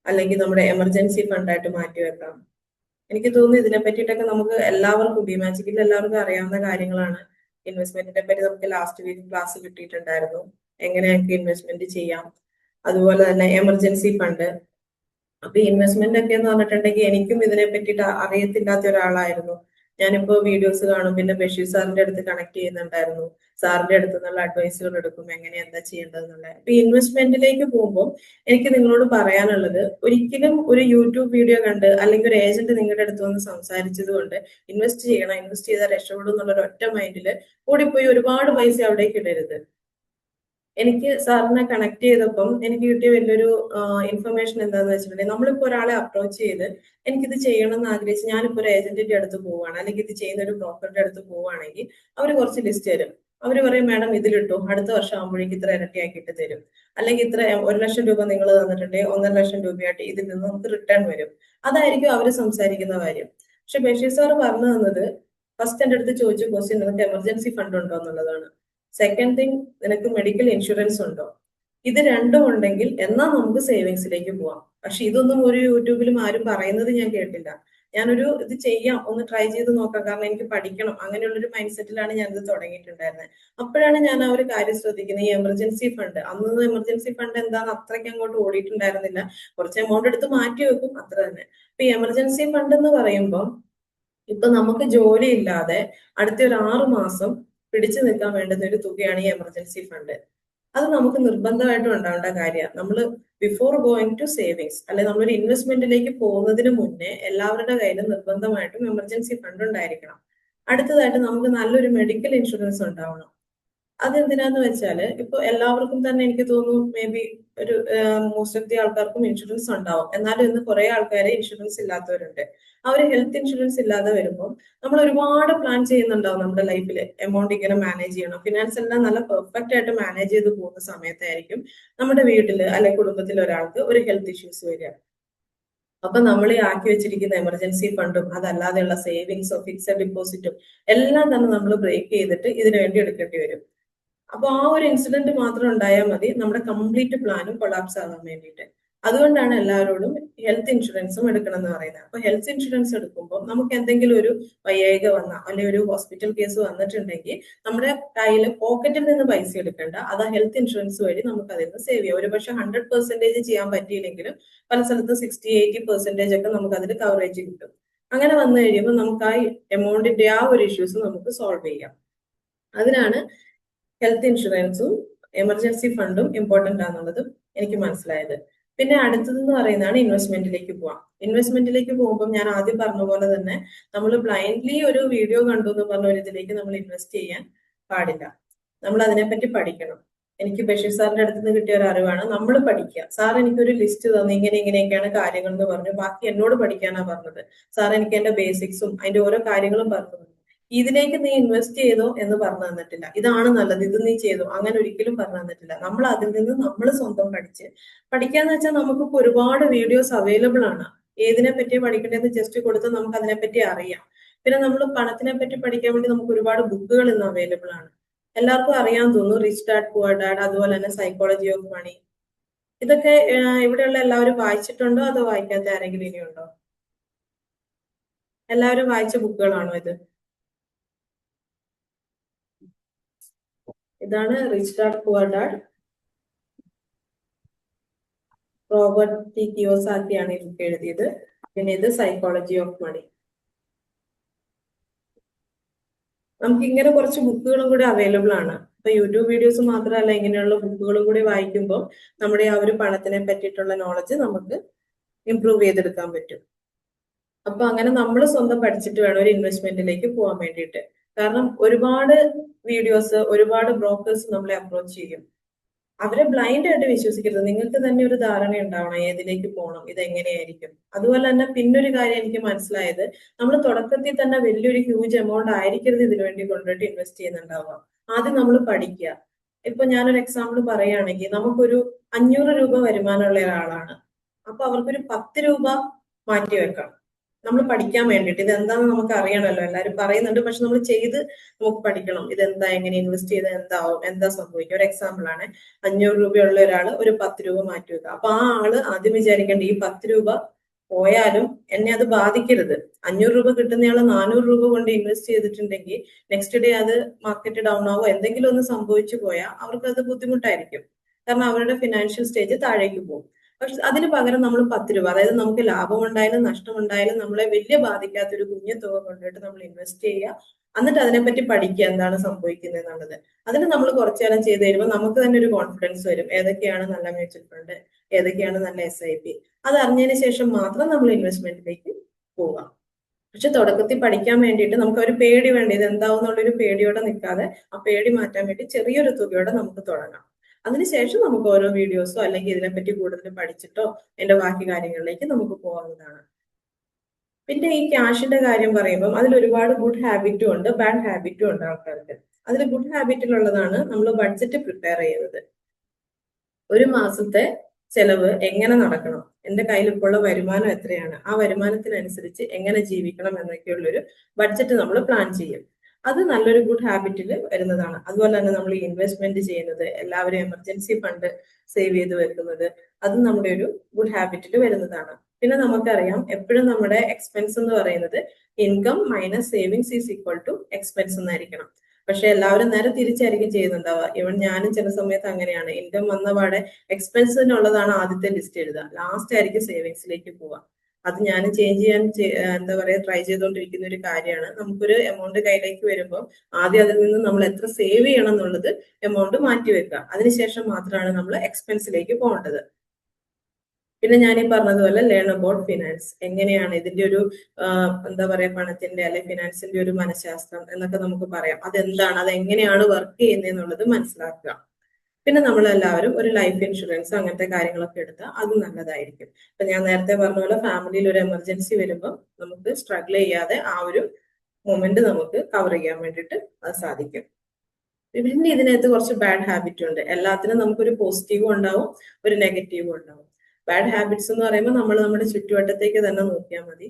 അല്ലെങ്കിൽ നമ്മുടെ എമർജൻസി ഫണ്ടായിട്ട് മാറ്റി വെക്കാം. എനിക്ക് തോന്നുന്നു ഇതിനെ പറ്റിയിട്ടൊക്കെ നമുക്ക് എല്ലാവർക്കും, ഡിമാജിക്കിൽ എല്ലാവർക്കും അറിയാവുന്ന കാര്യങ്ങളാണ്. ഇൻവെസ്റ്റ്മെന്റിനെ പറ്റി നമുക്ക് ലാസ്റ്റ് വീക്ക് ക്ലാസ് കിട്ടിയിട്ടുണ്ടായിരുന്നു, എങ്ങനെയൊക്കെ ഇൻവെസ്റ്റ്മെന്റ് ചെയ്യാം. അതുപോലെ തന്നെ എമർജൻസി ഫണ്ട്. അപ്പൊ ഇൻവെസ്റ്റ്മെന്റ് ഒക്കെ എന്ന് പറഞ്ഞിട്ടുണ്ടെങ്കിൽ എനിക്കും ഇതിനെ പറ്റിയിട്ട് അറിയത്തില്ലാത്ത ഒരാളായിരുന്നു. ഞാനിപ്പോ വീഡിയോസ് കാണും, പിന്നെ ബഷീർ സാറിന്റെ അടുത്ത് കണക്ട് ചെയ്യുന്നുണ്ടായിരുന്നു, സാറിന്റെ അടുത്ത് നിന്നുള്ള അഡ്വൈസുകൾ എടുക്കും, എങ്ങനെ എന്താ ചെയ്യേണ്ടതെന്നുള്ള. അപ്പൊ ഇൻവെസ്റ്റ്മെന്റിലേക്ക് പോകുമ്പോൾ എനിക്ക് നിങ്ങളോട് പറയാനുള്ളത്, ഒരിക്കലും ഒരു യൂട്യൂബ് വീഡിയോ കണ്ട് അല്ലെങ്കിൽ ഒരു ഏജന്റ് നിങ്ങളുടെ അടുത്ത് വന്ന് സംസാരിച്ചത് കൊണ്ട് ഇൻവെസ്റ്റ് ചെയ്യണം, ഇൻവെസ്റ്റ് ചെയ്താൽ രക്ഷപ്പെടും എന്നുള്ള ഒരു ഒറ്റ മൈൻഡിൽ ഓടിപ്പോയി ഒരുപാട് പൈസ അവിടേക്ക് ഇടരുത്. എനിക്ക് സാറിനെ കണക്ട് ചെയ്തപ്പം എനിക്ക് കിട്ടിയ വലിയൊരു ഇൻഫർമേഷൻ എന്താന്ന് വെച്ചിട്ടുണ്ടെങ്കിൽ, നമ്മളിപ്പോ ഒരാളെ അപ്രോച്ച് ചെയ്ത് എനിക്കിത് ചെയ്യണം എന്ന് ആഗ്രഹിച്ച് ഞാനിപ്പോ ഒരു ഏജന്റിന്റെ അടുത്ത് പോവാണ്, അല്ലെങ്കിൽ ഇത് ചെയ്യുന്ന ഒരു ബ്രോക്കറുടെ അടുത്ത് പോവുകയാണെങ്കിൽ അവർ കുറച്ച് ലിസ്റ്റ് തരും. അവർ പറയും, മാഡം ഇതിലിട്ടു, അടുത്ത വർഷം ആകുമ്പോഴേക്ക് ഇത്ര ഇരട്ടിയാക്കിയിട്ട് തരും, അല്ലെങ്കിൽ ഇത്ര 1,00,000 രൂപ നിങ്ങൾ തന്നിട്ടുണ്ടെങ്കിൽ 1,50,000 രൂപയായിട്ട് ഇതിൽ നിന്ന് നമുക്ക് റിട്ടേൺ വരും. അതായിരിക്കും അവർ സംസാരിക്കുന്ന കാര്യം. പക്ഷെ ബഷീർ സാർ പറഞ്ഞു തന്നത്, ഫസ്റ്റ് എൻ്റെ അടുത്ത് ചോദിച്ച ക്വസ്റ്റ്യൻ നിനക്ക് എമർജൻസി ഫണ്ട് ഉണ്ടോ എന്നുള്ളതാണ്. സെക്കൻഡ് തിങ്, നിനക്ക് മെഡിക്കൽ ഇൻഷുറൻസ് ഉണ്ടോ? ഇത് രണ്ടും ഉണ്ടെങ്കിൽ എന്നാൽ നമുക്ക് സേവിങ്സിലേക്ക് പോവാം. പക്ഷെ ഇതൊന്നും ഒരു യൂട്യൂബിലും ആരും പറയുന്നത് ഞാൻ കേട്ടില്ല. ഞാനൊരു ഇത് ചെയ്യാം, ഒന്ന് ട്രൈ ചെയ്ത് നോക്കാം, കാരണം എനിക്ക് പഠിക്കണം, അങ്ങനെയുള്ളൊരു മൈൻഡ് സെറ്റിലാണ് ഞാനിത് തുടങ്ങിയിട്ടുണ്ടായിരുന്നത്. അപ്പോഴാണ് ഞാൻ ആ ഒരു കാര്യം ശ്രദ്ധിക്കുന്നത്, ഈ എമർജൻസി ഫണ്ട്. അന്നൊന്നും എമർജൻസി ഫണ്ട് എന്താന്ന് അത്രയ്ക്ക് അങ്ങോട്ട് ഓടിയിട്ടുണ്ടായിരുന്നില്ല. കുറച്ച് എമൗണ്ട് എടുത്ത് മാറ്റി വെക്കും, അത്ര തന്നെ. ഇപ്പൊ ഈ എമർജൻസി ഫണ്ട് എന്ന് പറയുമ്പോൾ, ഇപ്പൊ നമുക്ക് ജോലി ഇല്ലാതെ അടുത്ത ഒരു 6 മാസം പിടിച്ചു നിൽക്കാൻ വേണ്ടുന്ന ഒരു തുകയാണ് ഈ എമർജൻസി ഫണ്ട്. അത് നമുക്ക് നിർബന്ധമായിട്ടും ഉണ്ടാവേണ്ട കാര്യമാണ്. നമ്മൾ ബിഫോർ ഗോയിങ് ടു സേവിങ്സ്, അല്ലെ നമ്മളൊരു ഇൻവെസ്റ്റ്മെന്റിലേക്ക് പോകുന്നതിന് മുന്നേ എല്ലാവരുടെ കയ്യിലും നിർബന്ധമായിട്ടും എമർജൻസി ഫണ്ട് ഉണ്ടായിരിക്കണം. അടുത്തതായിട്ട് നമുക്ക് നല്ലൊരു മെഡിക്കൽ ഇൻഷുറൻസ് ഉണ്ടാവണം. അതെന്തിനാന്ന് വെച്ചാല്, ഇപ്പൊ എല്ലാവർക്കും തന്നെ എനിക്ക് തോന്നുന്നു മേ ബി ഒരു മോസ്റ്റ് ഓഫ് ദി ആൾക്കാർക്കും ഇൻഷുറൻസ് ഉണ്ടാവും. എന്നാലും ഇന്ന് കുറെ ആൾക്കാരെ ഇൻഷുറൻസ് ഇല്ലാത്തവരുണ്ട്. അവർ ഹെൽത്ത് ഇൻഷുറൻസ് ഇല്ലാതെ വരുമ്പോൾ നമ്മൾ ഒരുപാട് പ്ലാൻ ചെയ്യുന്നുണ്ടാവും നമ്മുടെ ലൈഫിൽ, എമൗണ്ട് ഇങ്ങനെ മാനേജ് ചെയ്യണം, ഫിനാൻസ് എല്ലാം നല്ല പെർഫെക്റ്റ് ആയിട്ട് മാനേജ് ചെയ്ത് പോകുന്ന സമയത്തായിരിക്കും നമ്മുടെ വീട്ടില് അല്ലെ കുടുംബത്തിൽ ഒരാൾക്ക് ഒരു ഹെൽത്ത് ഇഷ്യൂസ് വരിക. അപ്പൊ നമ്മൾ ഈ ആക്കി വെച്ചിരിക്കുന്ന എമർജൻസി ഫണ്ടും അതല്ലാതെയുള്ള സേവിങ്സോ ഫിക്സഡ് ഡിപ്പോസിറ്റും എല്ലാം തന്നെ നമ്മൾ ബ്രേക്ക് ചെയ്തിട്ട് ഇതിനു വേണ്ടി എടുക്കേണ്ടി വരും. അപ്പൊ ആ ഒരു ഇൻസിഡന്റ് മാത്രം ഉണ്ടായാൽ മതി നമ്മുടെ കംപ്ലീറ്റ് പ്ലാനും കൊളാപ്സ് ആകാൻ വേണ്ടിയിട്ട്. അതുകൊണ്ടാണ് എല്ലാവരോടും ഹെൽത്ത് ഇൻഷുറൻസും എടുക്കണം എന്ന് പറയുന്നത്. അപ്പൊ ഹെൽത്ത് ഇൻഷുറൻസ് എടുക്കുമ്പോൾ നമുക്ക് എന്തെങ്കിലും ഒരു വയ്യായിക വന്ന, അല്ലെങ്കിൽ ഒരു ഹോസ്പിറ്റൽ കേസ് വന്നിട്ടുണ്ടെങ്കിൽ നമ്മുടെ കയ്യിൽ പോക്കറ്റിൽ നിന്ന് പൈസ എടുക്കേണ്ട, അത് ഹെൽത്ത് ഇൻഷുറൻസ് വഴി നമുക്ക് അതിൽ നിന്ന് സേവ് ചെയ്യാം. ഒരു പക്ഷെ 100% ചെയ്യാൻ പറ്റിയില്ലെങ്കിലും പല സ്ഥലത്ത് 60-80% ഒക്കെ നമുക്ക് അതിൽ കവറേജ് കിട്ടും. അങ്ങനെ വന്നു കഴിയുമ്പോൾ നമുക്ക് ആ എമൗണ്ടിന്റെ ആ ഒരു ഇഷ്യൂസ് നമുക്ക് സോൾവ് ചെയ്യാം. അതിനാണ് ഹെൽത്ത് ഇൻഷുറൻസും എമർജൻസി ഫണ്ടും ഇമ്പോർട്ടന്റ് ആണെന്നുള്ളത് എനിക്ക് മനസ്സിലായത്. പിന്നെ അടുത്തതെന്ന് പറയുന്നതാണ് ഇൻവെസ്റ്റ്മെന്റിലേക്ക് പോവാം. ഇൻവെസ്റ്റ്മെന്റിലേക്ക് പോകുമ്പോൾ ഞാൻ ആദ്യം പറഞ്ഞ പോലെ തന്നെ നമ്മൾ ബ്ലൈൻഡ്ലി ഒരു വീഡിയോ കണ്ടു എന്ന് പറഞ്ഞ ഒരു ഇതിലേക്ക് നമ്മൾ ഇൻവെസ്റ്റ് ചെയ്യാൻ പാടില്ല. നമ്മൾ അതിനെപ്പറ്റി പഠിക്കണം. എനിക്ക് ബഷീർ സാറിന്റെ അടുത്ത് നിന്ന് കിട്ടിയ ഒരു അറിവാണ്, നമ്മൾ പഠിക്കുക. സാർ എനിക്കൊരു ലിസ്റ്റ് തന്നു, ഇങ്ങനെയൊക്കെയാണ് കാര്യങ്ങൾ എന്ന് പറഞ്ഞു. ബാക്കി എന്നോട് പഠിക്കാനാ പറഞ്ഞത്. സാർ എനിക്ക് എന്റെ ബേസിക്സും അതിന്റെ ഓരോ കാര്യങ്ങളും പറഞ്ഞു. ഇതിലേക്ക് നീ ഇൻവെസ്റ്റ് ചെയ്തോ എന്ന് പറഞ്ഞു തന്നിട്ടില്ല, ഇതാണ് നല്ലത്, ഇത് നീ ചെയ്തോ, അങ്ങനെ ഒരിക്കലും പറഞ്ഞു തന്നിട്ടില്ല. നമ്മൾ അതിൽ നിന്ന് നമ്മൾ സ്വന്തം പഠിക്കാന്ന് വെച്ചാൽ നമുക്കിപ്പോ ഒരുപാട് വീഡിയോസ് അവൈലബിൾ ആണ്. ഏതിനെ പറ്റി പഠിക്കേണ്ടതെന്ന് ജസ്റ്റ് കൊടുത്ത് നമുക്ക് അതിനെപ്പറ്റി അറിയാം. പിന്നെ നമ്മൾ പണത്തിനെ പറ്റി പഠിക്കാൻ വേണ്ടി നമുക്ക് ഒരുപാട് ബുക്കുകൾ ഇന്ന് അവൈലബിൾ ആണ്. എല്ലാവർക്കും അറിയാൻ തോന്നുന്നു, റിച്ച് ഡാഡ് പുവർ ഡാഡ്, അതുപോലെ തന്നെ സൈക്കോളജി ഓഫ് മണി. ഇതൊക്കെ ഇവിടെയുള്ള എല്ലാവരും വായിച്ചിട്ടുണ്ടോ, അതോ വായിക്കാത്ത ആരെങ്കിലും ഇനിയുണ്ടോ? എല്ലാവരും വായിച്ച ബുക്കുകളാണോ ഇത്? ഇതാണ് rich dad poor dad, Robert T കിയോസാക്കിയാണ് ഈ ബുക്ക് എഴുതിയത്. പിന്നെ ഇത് സൈക്കോളജി ഓഫ് മണി. നമുക്ക് ഇങ്ങനെ കുറച്ച് ബുക്കുകളും കൂടി അവൈലബിൾ ആണ്. ഇപ്പൊ യൂട്യൂബ് വീഡിയോസ് മാത്രമല്ല, ഇങ്ങനെയുള്ള ബുക്കുകളും കൂടി വായിക്കുമ്പോൾ നമ്മുടെ ആ ഒരു പണത്തിനെ പറ്റിയിട്ടുള്ള നോളജ് നമുക്ക് ഇംപ്രൂവ് ചെയ്തെടുക്കാൻ പറ്റും. അപ്പൊ അങ്ങനെ നമ്മൾ സ്വന്തം പഠിച്ചിട്ട് വേണം ഒരു ഇൻവെസ്റ്റ്മെന്റിലേക്ക് പോകാൻ വേണ്ടിയിട്ട്. കാരണം ഒരുപാട് വീഡിയോസ്, ഒരുപാട് ബ്രോക്കേഴ്സ് നമ്മളെ അപ്രോച്ച് ചെയ്യും. അവരെ ബ്ലൈൻഡ് ആയിട്ട് വിശ്വസിക്കരുത്. നിങ്ങൾക്ക് തന്നെ ഒരു ധാരണ ഉണ്ടാവണം ഏതിലേക്ക് പോകണം, ഇതെങ്ങനെയായിരിക്കും. അതുപോലെ തന്നെ പിന്നൊരു കാര്യം എനിക്ക് മനസ്സിലായത്, നമ്മൾ തുടക്കത്തിൽ തന്നെ വലിയൊരു ഹ്യൂജ് എമൗണ്ട് ആയിരിക്കരുത് ഇതിനു വേണ്ടി കൊണ്ടുപോയിട്ട് ഇൻവെസ്റ്റ് ചെയ്യുന്നുണ്ടാവുക. ആദ്യം നമ്മൾ പഠിക്കുക. ഇപ്പൊ ഞാനൊരു എക്സാമ്പിൾ പറയുകയാണെങ്കിൽ, നമുക്കൊരു 500 രൂപ വരുമാനമുള്ള ഒരാളാണ്. അപ്പൊ അവർക്കൊരു 10 രൂപ മാറ്റി വെക്കാം നമ്മൾ പഠിക്കാൻ വേണ്ടിയിട്ട്. ഇത് എന്താണെന്ന് നമുക്ക് അറിയണമല്ലോ, എല്ലാവരും പറയുന്നുണ്ട്, പക്ഷെ നമ്മൾ ചെയ്ത് നമുക്ക് പഠിക്കണം. ഇതെന്താ, എങ്ങനെ ഇൻവെസ്റ്റ് ചെയ്ത് എന്താവും, എന്താ സംഭവിക്കുക. ഒരു എക്സാമ്പിൾ ആണ്, 500 രൂപയുള്ള ഒരാൾ ഒരു 10 രൂപ മാറ്റി വെക്കുക. അപ്പൊ ആ ആള് ആദ്യം വിചാരിക്കേണ്ട, ഈ 10 രൂപ പോയാലും എന്നെ അത് ബാധിക്കരുത്. 500 രൂപ കിട്ടുന്നയാള് 400 രൂപ കൊണ്ട് ഇൻവെസ്റ്റ് ചെയ്തിട്ടുണ്ടെങ്കിൽ നെക്സ്റ്റ് ഡേ അത് മാർക്കറ്റ് ഡൗൺ ആവോ എന്തെങ്കിലും ഒന്ന് സംഭവിച്ചു പോയാൽ അവർക്ക് അത് ബുദ്ധിമുട്ടായിരിക്കും. കാരണം അവരുടെ ഫിനാൻഷ്യൽ സ്റ്റേജ് താഴേക്ക് പോകും. പക്ഷെ അതിന് പകരം നമ്മൾ 10 രൂപ, അതായത് നമുക്ക് ലാഭം ഉണ്ടായാലും നഷ്ടമുണ്ടായാലും നമ്മളെ വലിയ ബാധിക്കാത്ത ഒരു കുഞ്ഞു തുക കൊണ്ടിട്ട് നമ്മൾ ഇൻവെസ്റ്റ് ചെയ്യുക. എന്നിട്ട് അതിനെപ്പറ്റി പഠിക്കുക, എന്താണ് സംഭവിക്കുന്നത് എന്നുള്ളത്. അതിന് നമ്മൾ കുറച്ചു കാലം ചെയ്ത് കഴിയുമ്പോൾ നമുക്ക് തന്നെ ഒരു കോൺഫിഡൻസ് വരും, ഏതൊക്കെയാണ് നല്ല മ്യൂച്വൽ ഫണ്ട്, ഏതൊക്കെയാണ് നല്ല SIP. അത് അറിഞ്ഞതിന് ശേഷം മാത്രം നമ്മൾ ഇൻവെസ്റ്റ്മെന്റിലേക്ക് പോകാം. പക്ഷെ തുടക്കത്തിൽ പഠിക്കാൻ വേണ്ടിയിട്ട് നമുക്ക് ഒരു പേടി വേണ്ട, ഇത് എന്താവും എന്നുള്ളൊരു പേടിയോടെ നിൽക്കാതെ ആ പേടി മാറ്റാൻ വേണ്ടി ചെറിയൊരു തുകയോടെ നമുക്ക് തുടങ്ങാം. അതിനുശേഷം നമുക്ക് ഓരോ വീഡിയോസോ അല്ലെങ്കിൽ ഇതിനെപ്പറ്റി കൂടുതൽ പഠിച്ചിട്ടോ അതിന്റെ ബാക്കി കാര്യങ്ങളിലേക്ക് നമുക്ക് പോകാവുന്നതാണ്. പിന്നെ ഈ ക്യാഷിന്റെ കാര്യം പറയുമ്പോൾ അതിൽ ഒരുപാട് ഗുഡ് ഹാബിറ്റും ഉണ്ട്, ബാഡ് ഹാബിറ്റും ഉണ്ട് ആൾക്കാർക്ക്. അതിൽ ഗുഡ് ഹാബിറ്റിലുള്ളതാണ് നമ്മൾ ബഡ്ജറ്റ് പ്രിപ്പയർ ചെയ്യുന്നത്. ഒരു മാസത്തെ ചെലവ് എങ്ങനെ നടക്കണം, എന്റെ കയ്യിൽ ഇപ്പോൾ ഉള്ള വരുമാനം എത്രയാണ്, ആ വരുമാനത്തിനനുസരിച്ച് എങ്ങനെ ജീവിക്കണം എന്നൊക്കെയുള്ളൊരു ബഡ്ജറ്റ് നമ്മൾ പ്ലാൻ ചെയ്യും. അത് നല്ലൊരു ഗുഡ് ഹാബിറ്റിൽ വരുന്നതാണ്. അതുപോലെ തന്നെ നമ്മൾ ഇൻവെസ്റ്റ്മെന്റ് ചെയ്യുന്നത്, എല്ലാവരും എമർജൻസി ഫണ്ട് സേവ് ചെയ്ത് വെക്കുന്നത്, അത് നമ്മുടെ ഒരു ഗുഡ് ഹാബിറ്റിൽ വരുന്നതാണ്. പിന്നെ നമുക്കറിയാം, എപ്പോഴും നമ്മുടെ എക്സ്പെൻസ് എന്ന് പറയുന്നത് income minus savings is equal to expense എന്നായിരിക്കണം. പക്ഷെ എല്ലാവരും നേരെ തിരിച്ചായിരിക്കും ചെയ്യുന്നുണ്ടാവുക. ഇവൻ ഞാനും ചില സമയത്ത് അങ്ങനെയാണ്, ഇൻകം വന്ന പാടെ എക്സ്പെൻസിനുള്ളതാണ് ആദ്യത്തെ ലിസ്റ്റ് എഴുതുക, ലാസ്റ്റ് ആയിരിക്കും സേവിങ്സിലേക്ക് പോവുക. അത് ഞാൻ ചേഞ്ച് ചെയ്യാൻ എന്താ പറയുക ട്രൈ ചെയ്തുകൊണ്ടിരിക്കുന്ന ഒരു കാര്യമാണ്. നമുക്കൊരു എമൗണ്ട് കയ്യിലേക്ക് വരുമ്പോൾ ആദ്യം അതിൽ നിന്ന് നമ്മൾ എത്ര സേവ് ചെയ്യണം എന്നുള്ളത് എമൗണ്ട് മാറ്റി വെക്കുക. അതിനുശേഷം മാത്രമാണ് നമ്മൾ എക്സ്പെൻസിലേക്ക് പോകേണ്ടത്. പിന്നെ ഞാൻ ഈ പറഞ്ഞതുപോലെ ലേൺ അബൌട്ട് ഫിനാൻസ്, എങ്ങനെയാണ് ഇതിന്റെ ഒരു എന്താ പറയാ പണത്തിന്റെ അല്ലെങ്കിൽ ഫിനാൻസിന്റെ ഒരു മനഃശാസ്ത്രം എന്നൊക്കെ നമുക്ക് പറയാം. അതെന്താണ്, അത് എങ്ങനെയാണ് വർക്ക് ചെയ്യുന്നത് എന്നുള്ളത് മനസ്സിലാക്കുക. പിന്നെ നമ്മളെല്ലാവരും ഒരു ലൈഫ് ഇൻഷുറൻസ് അങ്ങനത്തെ കാര്യങ്ങളൊക്കെ എടുത്താൽ അത് നല്ലതായിരിക്കും. ഇപ്പൊ ഞാൻ നേരത്തെ പറഞ്ഞ പോലെ ഫാമിലിയിൽ ഒരു എമർജൻസി വരുമ്പോൾ നമുക്ക് സ്ട്രഗിൾ ചെയ്യാതെ ആ ഒരു മൊമെന്റ് നമുക്ക് കവർ ചെയ്യാൻ വേണ്ടിയിട്ട് അത് സാധിക്കും. പിന്നെ ഇതിനകത്ത് കുറച്ച് ബാഡ് ഹാബിറ്റ് ഉണ്ട്. എല്ലാത്തിനും നമുക്കൊരു പോസിറ്റീവും ഉണ്ടാവും, ഒരു നെഗറ്റീവും ഉണ്ടാവും. ബാഡ് ഹാബിറ്റ്സ് എന്ന് പറയുമ്പോൾ നമ്മൾ നമ്മുടെ ചുറ്റുവട്ടത്തേക്ക് തന്നെ നോക്കിയാൽ മതി.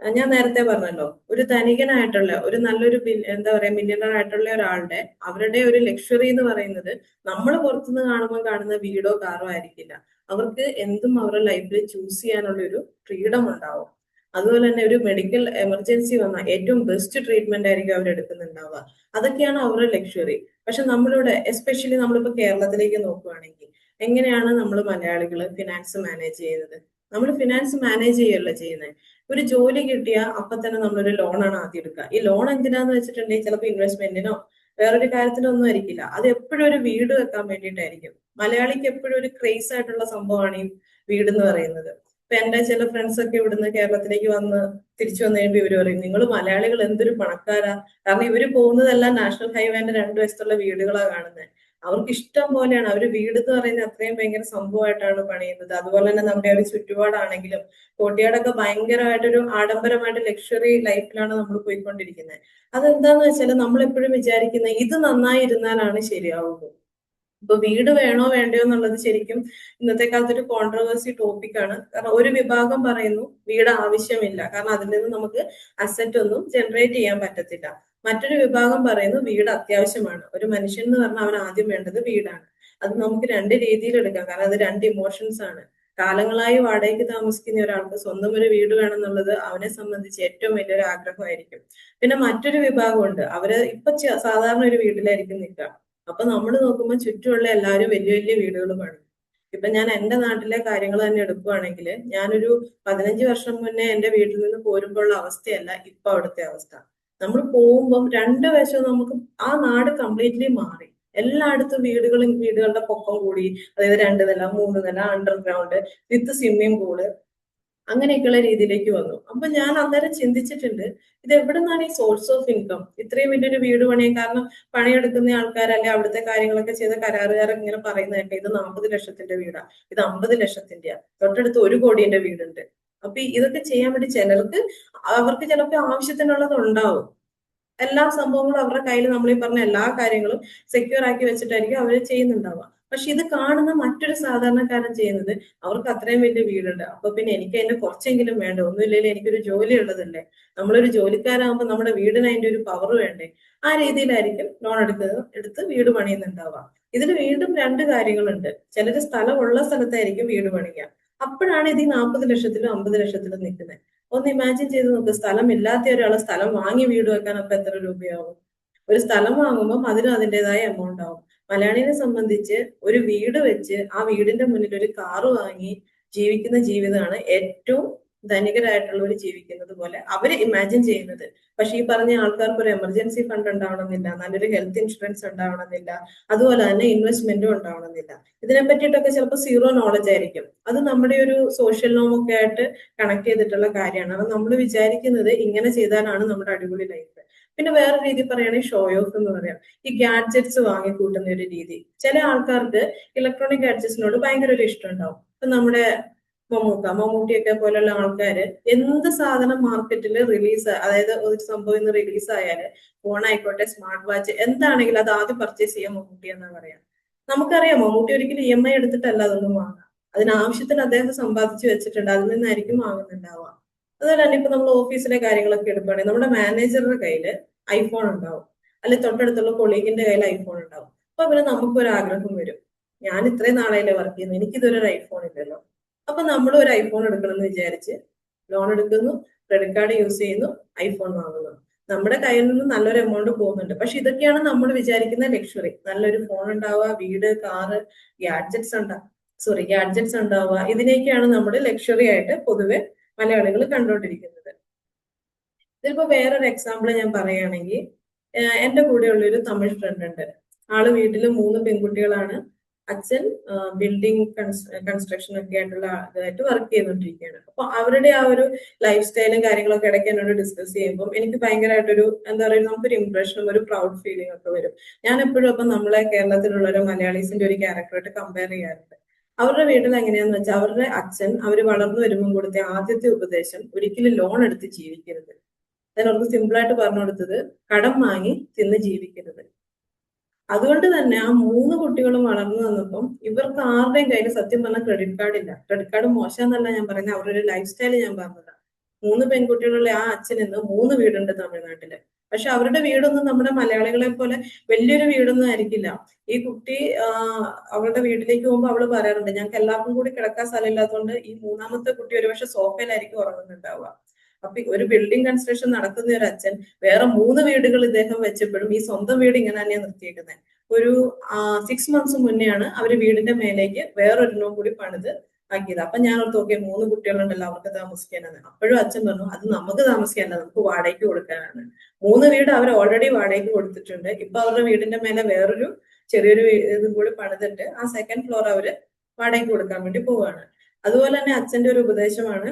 ഞാൻ നേരത്തെ പറഞ്ഞല്ലോ, ഒരു ധനികനായിട്ടുള്ള ഒരു നല്ലൊരു എന്താ പറയാ മില്യണർ ആയിട്ടുള്ള ഒരാളുടെ അവരുടെ ഒരു ലക്ഷറി എന്ന് പറയുന്നത് നമ്മൾ പുറത്തുനിന്ന് കാണുമ്പോൾ കാണുന്ന വീടോ കാറോ ആയിരിക്കില്ല. അവർക്ക് എന്തും അവരുടെ ലൈഫിൽ ചൂസ് ചെയ്യാനുള്ള ഒരു ഫ്രീഡം ഉണ്ടാവും. അതുപോലെ തന്നെ ഒരു മെഡിക്കൽ എമർജൻസി വന്നാൽ ഏറ്റവും ബെസ്റ്റ് ട്രീറ്റ്മെന്റ് ആയിരിക്കും അവർ എടുക്കുന്നുണ്ടാവുക. അതൊക്കെയാണ് അവരുടെ ലക്ഷറി. പക്ഷെ നമ്മളിവിടെ എസ്പെഷ്യലി നമ്മളിപ്പോ കേരളത്തിലേക്ക് നോക്കുകയാണെങ്കിൽ എങ്ങനെയാണ് നമ്മൾ മലയാളികൾ ഫിനാൻസ് മാനേജ് ചെയ്യുന്നത്? നമ്മൾ ഫിനാൻസ് മാനേജ് ചെയ്യുകയല്ല ചെയ്യുന്നത്. ഒരു ജോലി കിട്ടിയാൽ അപ്പൊ തന്നെ നമ്മളൊരു ലോണാണ് ആദ്യം എടുക്കുക. ഈ ലോൺ എന്തിനാന്ന് വെച്ചിട്ടുണ്ടെങ്കിൽ ചിലപ്പോൾ ഇൻവെസ്റ്റ്മെന്റിനോ വേറൊരു കാര്യത്തിനോ ഒന്നും ആയിരിക്കില്ല. അത് എപ്പോഴും ഒരു വീട് വെക്കാൻ വേണ്ടിയിട്ടായിരിക്കും. മലയാളിക്ക് എപ്പോഴും ഒരു ക്രേസ് ആയിട്ടുള്ള സംഭവമാണ് ഈ വീട് എന്ന് പറയുന്നത്. ഇപ്പൊ എന്റെ ചില ഫ്രണ്ട്സ് ഒക്കെ ഇവിടുന്ന് കേരളത്തിലേക്ക് വന്ന് തിരിച്ചു വന്നു കഴിയുമ്പോൾ ഇവര് പറയും, നിങ്ങൾ മലയാളികൾ എന്തൊരു പണക്കാരാ, കാരണം ഇവര് പോകുന്നതെല്ലാം നാഷണൽ ഹൈവേന്റെ 2 വശത്തുള്ള വീടുകളാണ് കാണുന്നത്. അവർക്ക് ഇഷ്ടം പോലെയാണ്. അവര് വീട് എന്ന് പറയുന്നത് അത്രയും ഭയങ്കര സംഭവമായിട്ടാണ് പണിയുന്നത്. അതുപോലെ തന്നെ നമ്മുടെ ഒരു ചുറ്റുപാടാണെങ്കിലും കോട്ടിയാടൊക്കെ ഭയങ്കരമായിട്ടൊരു ആഡംബരമായിട്ട് ലക്ഷറി ലൈഫിലാണ് നമ്മൾ പോയിക്കൊണ്ടിരിക്കുന്നത്. അതെന്താന്ന് വെച്ചാൽ നമ്മൾ എപ്പോഴും വിചാരിക്കുന്നത് ഇത് നന്നായി ഇരുന്നാലാണ് ശരിയാവുള്ളൂ. ഇപ്പൊ വീട് വേണോ വേണ്ടയോ എന്നുള്ളത് ശരിക്കും ഇന്നത്തെ കാലത്ത് ഒരു കോൺട്രവേഴ്സി ടോപ്പിക്കാണ്. കാരണം ഒരു വിഭാഗം പറയുന്നു വീട് ആവശ്യമില്ല, കാരണം അതിൽ നിന്ന് നമുക്ക് അസറ്റ് ഒന്നും ജനറേറ്റ് ചെയ്യാൻ പറ്റത്തില്ല. മറ്റൊരു വിഭാഗം പറയുന്നു വീട് അത്യാവശ്യമാണ്. ഒരു മനുഷ്യൻ എന്ന് പറഞ്ഞാൽ അവൻ ആദ്യം വേണ്ടത് വീടാണ്. അത് നമുക്ക് 2 രീതിയിൽ എടുക്കാം, കാരണം അത് 2 ഇമോഷൻസ് ആണ്. കാലങ്ങളായി വാടകയ്ക്ക് താമസിക്കുന്ന ഒരാൾക്ക് സ്വന്തം ഒരു വീട് വേണം എന്നുള്ളത് അവനെ സംബന്ധിച്ച് ഏറ്റവും വലിയൊരു ആഗ്രഹമായിരിക്കും. പിന്നെ മറ്റൊരു വിഭാഗമുണ്ട്, അവര് ഇപ്പൊ സാധാരണ ഒരു വീട്ടിലായിരിക്കും നിൽക്കുക. അപ്പൊ നമ്മൾ നോക്കുമ്പോൾ ചുറ്റുമുള്ള എല്ലാവരും വലിയ വലിയ വീടുകൾ പണിയും. ഇപ്പൊ ഞാൻ എന്റെ നാട്ടിലെ കാര്യങ്ങൾ തന്നെ എടുക്കുകയാണെങ്കിൽ ഞാനൊരു 15 വർഷം മുന്നേ എന്റെ വീട്ടിൽ നിന്ന് പോരുമ്പോൾ ഉള്ള അവസ്ഥയല്ല ഇപ്പൊ അവിടുത്തെ അവസ്ഥ. നമ്മൾ പോകുമ്പം രണ്ട് വശവും നമുക്ക് ആ നാട് കംപ്ലീറ്റ്ലി മാറി. എല്ലായിടത്തും വീടുകളുടെ പൊക്കം കൂടി, അതായത് 2 നില 3 നില അണ്ടർഗ്രൗണ്ട് വിത്ത് സ്വിമ്മിംഗ് പൂള് അങ്ങനെയൊക്കെയുള്ള രീതിയിലേക്ക് വന്നു. അപ്പൊ ഞാൻ അന്നേരം ചിന്തിച്ചിട്ടുണ്ട്, ഇത് എവിടെ നിന്നാണ് ഈ സോഴ്സ് ഓഫ് ഇൻകം ഇത്രയും വലിയൊരു വീട് പണിയാൻ? കാരണം പണിയെടുക്കുന്ന ആൾക്കാരല്ലേ അവിടുത്തെ കാര്യങ്ങളൊക്കെ ചെയ്ത കരാറുകാരൊക്കെ ഇങ്ങനെ പറയുന്നതൊക്കെ ഇത് 40 ലക്ഷത്തിന്റെ വീടാ, ഇത് 50 ലക്ഷത്തിന്റെയാ, തൊട്ടടുത്ത് 1 കോടിയുടെ വീടുണ്ട്. അപ്പൊ ഇതൊക്കെ ചെയ്യാൻ വേണ്ടി ചിലർക്ക് അവർക്ക് ചിലപ്പോൾ ആവശ്യത്തിനുള്ളത് ഉണ്ടാവും. എല്ലാ സംഭവങ്ങളും അവരുടെ കയ്യിൽ നമ്മൾ ഈ പറഞ്ഞ എല്ലാ കാര്യങ്ങളും സെക്യൂർ ആക്കി വെച്ചിട്ടായിരിക്കും അവർ ചെയ്യുന്നുണ്ടാവുക. പക്ഷെ ഇത് കാണുന്ന മറ്റൊരു സാധാരണക്കാരൻ ചെയ്യുന്നത്, അവർക്ക് അത്രയും വലിയ വീടുണ്ട്, അപ്പൊ പിന്നെ എനിക്ക് അതിന്റെ കുറച്ചെങ്കിലും വേണ്ട, ഒന്നുമില്ലെങ്കിൽ എനിക്കൊരു ജോലി ഉള്ളതല്ലേ, നമ്മളൊരു ജോലിക്കാരാകുമ്പോൾ നമ്മുടെ വീടിന് അതിന്റെ ഒരു പവർ വേണ്ടേ, ആ രീതിയിലായിരിക്കും ലോൺ എടുത്ത് വീട് പണിയുന്നുണ്ടാവുക. ഇതിൽ വീണ്ടും 2 കാര്യങ്ങളുണ്ട്. ചിലര് സ്ഥലമുള്ള സ്ഥലത്തായിരിക്കും വീട് പണിയുക. അപ്പോഴാണ് ഇത് ഈ 40 ലക്ഷത്തിലും 50 ലക്ഷത്തിലും നിൽക്കുന്നത്. ഒന്ന് ഇമാജിൻ ചെയ്ത് നോക്ക്, സ്ഥലം ഇല്ലാത്ത ഒരാള് സ്ഥലം വാങ്ങി വീട് വെക്കാൻ അപ്പൊ എത്ര രൂപയാവും? ഒരു സ്ഥലം വാങ്ങുമ്പോൾ അതിനും അതിൻ്റെതായ എമൗണ്ട് ആവും. മലയാളിനെ സംബന്ധിച്ച് ഒരു വീട് വെച്ച് ആ വീടിന്റെ മുന്നിൽ ഒരു കാറ് വാങ്ങി ജീവിക്കുന്ന ജീവിതമാണ് ഏറ്റവും ധനികരായിട്ടുള്ളവർ ജീവിക്കുന്നത് പോലെ അവര് ഇമാജിൻ ചെയ്യുന്നത്. പക്ഷെ ഈ പറഞ്ഞ ആൾക്കാർക്ക് ഒരു എമർജൻസി ഫണ്ട് ഉണ്ടാവണമെന്നില്ല, നല്ലൊരു ഹെൽത്ത് ഇൻഷുറൻസ് ഉണ്ടാവണമെന്നില്ല, അതുപോലെ തന്നെ ഇൻവെസ്റ്റ്മെന്റും ഉണ്ടാവണമെന്നില്ല. ഇതിനെ പറ്റിയിട്ടൊക്കെ ചിലപ്പോൾ സീറോ നോളജ് ആയിരിക്കും. അത് നമ്മുടെ ഒരു സോഷ്യൽ നോമൊക്കെ ആയിട്ട് കണക്ട് ചെയ്തിട്ടുള്ള കാര്യമാണ്. അത് നമ്മൾ വിചാരിക്കുന്നത് ഇങ്ങനെ ചെയ്താലാണ് നമ്മുടെ അടിപൊളി ലൈഫ്. പിന്നെ വേറെ രീതി പറയുകയാണെങ്കിൽ ഷോ ഓഫ് എന്ന് പറയാം. ഈ ഗാഡ്ജറ്റ്സ് വാങ്ങിക്കൂട്ടുന്ന ഒരു രീതി. ചില ആൾക്കാർക്ക് ഇലക്ട്രോണിക് ഗാഡ്ജറ്റ്സിനോട് ഭയങ്കര ഒരു ഇഷ്ടം ഉണ്ടാവും. ഇപ്പൊ നമ്മുടെ മമ്മൂട്ടിയൊക്കെ പോലുള്ള ആൾക്കാര് എന്ത് സാധനം മാർക്കറ്റിൽ റിലീസ്, അതായത് ഒരു സംഭവം ഇന്ന് റിലീസ് ആയാല്, ഫോൺ ആയിക്കോട്ടെ സ്മാർട്ട് വാച്ച് എന്താണെങ്കിലും അത് ആദ്യം പർച്ചേസ് ചെയ്യാൻ മമ്മൂട്ടി എന്നാ പറയാം. നമുക്കറിയാം മമ്മൂട്ടി ഒരിക്കലും EMI എടുത്തിട്ടല്ല അതൊന്നും വാങ്ങാം. അതിനാവശ്യത്തിന് അദ്ദേഹം സമ്പാദിച്ചു വെച്ചിട്ടുണ്ട്, അതിൽ നിന്നായിരിക്കും വാങ്ങുന്നുണ്ടാവുക. അതുപോലെ തന്നെ ഇപ്പൊ നമ്മൾ ഓഫീസിലെ കാര്യങ്ങളൊക്കെ എടുക്കുകയാണെങ്കിൽ നമ്മുടെ മാനേജറുടെ കയ്യില് ഐഫോൺ ഉണ്ടാവും, അല്ലെങ്കിൽ തൊട്ടടുത്തുള്ള കൊളീഗിന്റെ കയ്യിൽ ഐഫോൺ ഉണ്ടാവും. അപ്പൊ പിന്നെ നമുക്കൊരു ആഗ്രഹം വരും, ഞാൻ ഇത്രയും നാളെയല്ലേ വർക്ക് ചെയ്യുന്നത്, എനിക്കിതൊരു ഐഫോൺ ഇല്ലല്ലോ. അപ്പൊ നമ്മൾ ഒരു ഐഫോൺ എടുക്കണം എന്ന് വിചാരിച്ച് ലോൺ എടുക്കുന്നു, ക്രെഡിറ്റ് കാർഡ് യൂസ് ചെയ്യുന്നു, ഐഫോൺ വാങ്ങുന്നു. നമ്മുടെ കയ്യിൽ നിന്ന് നല്ലൊരു എമൗണ്ട് പോകുന്നുണ്ട്. പക്ഷെ ഇതൊക്കെയാണ് നമ്മൾ വിചാരിക്കുന്ന ലക്ഷറി. നല്ലൊരു ഫോൺ ഉണ്ടാവുക, വീട്, കാറ്, ഗാഡ്ജറ്റ്സ് ഉണ്ടാവുക, ഇതിനെയൊക്കെയാണ് നമ്മൾ ലക്ഷറി ആയിട്ട് പൊതുവെ മലയാളികൾ കണ്ടുകൊണ്ടിരിക്കുന്നത്. ഇതിപ്പോ വേറൊരു എക്സാമ്പിൾ ഞാൻ പറയുകയാണെങ്കിൽ, എന്റെ കൂടെയുള്ളൊരു തമിഴ് ഫ്രണ്ട് ഉണ്ട്. ആള് വീട്ടില് 3 പെൺകുട്ടികളാണ്. അച്ഛൻ ബിൽഡിംഗ് കൺസ്ട്രക്ഷൻ ഒക്കെ ആയിട്ടുള്ള ഇതായിട്ട് വർക്ക് ചെയ്തുകൊണ്ടിരിക്കുകയാണ്. അപ്പൊ അവരുടെ ആ ഒരു ലൈഫ് സ്റ്റൈലും കാര്യങ്ങളൊക്കെ ഇടയ്ക്ക് എന്നോട് ഡിസ്കസ് ചെയ്യുമ്പോൾ എനിക്ക് ഭയങ്കരമായിട്ടൊരു എന്താ പറയുക, നമുക്കൊരു ഇംപ്രഷനും ഒരു പ്രൗഡ് ഫീലിംഗ് ഒക്കെ വരും. ഞാൻ എപ്പോഴും അപ്പൊ നമ്മളെ കേരളത്തിലുള്ള ഒരു മലയാളീസിന്റെ ഒരു ക്യാരക്ടറായിട്ട് കമ്പയർ ചെയ്യാറുണ്ട്. അവരുടെ വീട്ടിൽ എങ്ങനെയാന്ന് വെച്ചാൽ, അവരുടെ അച്ഛൻ അവർ വളർന്നു വരുമ്പോൾ കൊടുത്ത ആദ്യത്തെ ഉപദേശം ഒരിക്കലും ലോൺ എടുത്ത് ജീവിക്കരുത്. അതിനവർക്ക് സിമ്പിളായിട്ട് പറഞ്ഞു കൊടുത്തത് കടം വാങ്ങി തിന്ന് ജീവിക്കരുത്. അതുകൊണ്ട് തന്നെ ആ 3 കുട്ടികളും വളർന്നു വന്നപ്പം ഇവർക്ക് ആരുടെയും കയ്യിൽ സത്യം പറഞ്ഞാൽ ക്രെഡിറ്റ് കാർഡ് ഇല്ല. ക്രെഡിറ്റ് കാർഡ് മോശമെന്നല്ല ഞാൻ പറയുന്നത്, അവരുടെ ഒരു ലൈഫ് സ്റ്റൈല് ഞാൻ പറഞ്ഞതാണ്. 3 പെൺകുട്ടികളുള്ള ആ അച്ഛൻ ഇന്ന് 3 വീടുണ്ട് തമിഴ്നാട്ടില്. പക്ഷെ അവരുടെ വീടൊന്നും നമ്മുടെ മലയാളികളെ പോലെ വലിയൊരു വീടൊന്നും ആയിരിക്കില്ല. ഈ കുട്ടി അവളുടെ വീട്ടിലേക്ക് പോകുമ്പോൾ അവള് പറയാറുണ്ട്, ഞങ്ങൾക്ക് എല്ലാവർക്കും കൂടി കിടക്കാൻ സ്ഥലമില്ലാത്തതുകൊണ്ട് ഈ 3ാമത്തെ കുട്ടി ഒരുപക്ഷെ സോഫയിലായിരിക്കും ഉറങ്ങുന്നുണ്ടാവുക. അപ്പൊ ഒരു ബിൽഡിംഗ് കൺസ്ട്രക്ഷൻ നടത്തുന്ന ഒരു അച്ഛൻ വേറെ 3 വീടുകൾ ഇദ്ദേഹം വെച്ചപ്പോഴും ഈ സ്വന്തം വീട് ഇങ്ങനെ തന്നെയാണ് നിർത്തിയേക്കുന്നത്. ഒരു 6 മന്ത്സ് മുന്നെയാണ് അവര് വീടിന്റെ മേലേക്ക് വേറൊരെണ്ണം കൂടി പണിത് ആക്കിയത്. അപ്പൊ ഞാൻ ഓർത്ത് നോക്കിയ 3 കുട്ടികളുണ്ടല്ലോ അവർക്ക് താമസിക്കാനാണ്. അപ്പോഴും അച്ഛൻ പറഞ്ഞു, അത് നമുക്ക് താമസിക്കാനല്ല, നമുക്ക് വാടകയ്ക്ക് കൊടുക്കാനാണ്. 3 വീട് അവർ ഓൾറെഡി വാടകയ്ക്ക് കൊടുത്തിട്ടുണ്ട്. ഇപ്പൊ അവരുടെ വീടിന്റെ മേലെ വേറൊരു ചെറിയൊരു ഇതും കൂടി പണിതിട്ട് ആ 2nd ഫ്ലോർ അവര് വാടകയ്ക്ക് കൊടുക്കാൻ വേണ്ടി പോവുകയാണ്. അതുപോലെ തന്നെ അച്ഛന്റെ ഒരു ഉപദേശമാണ്,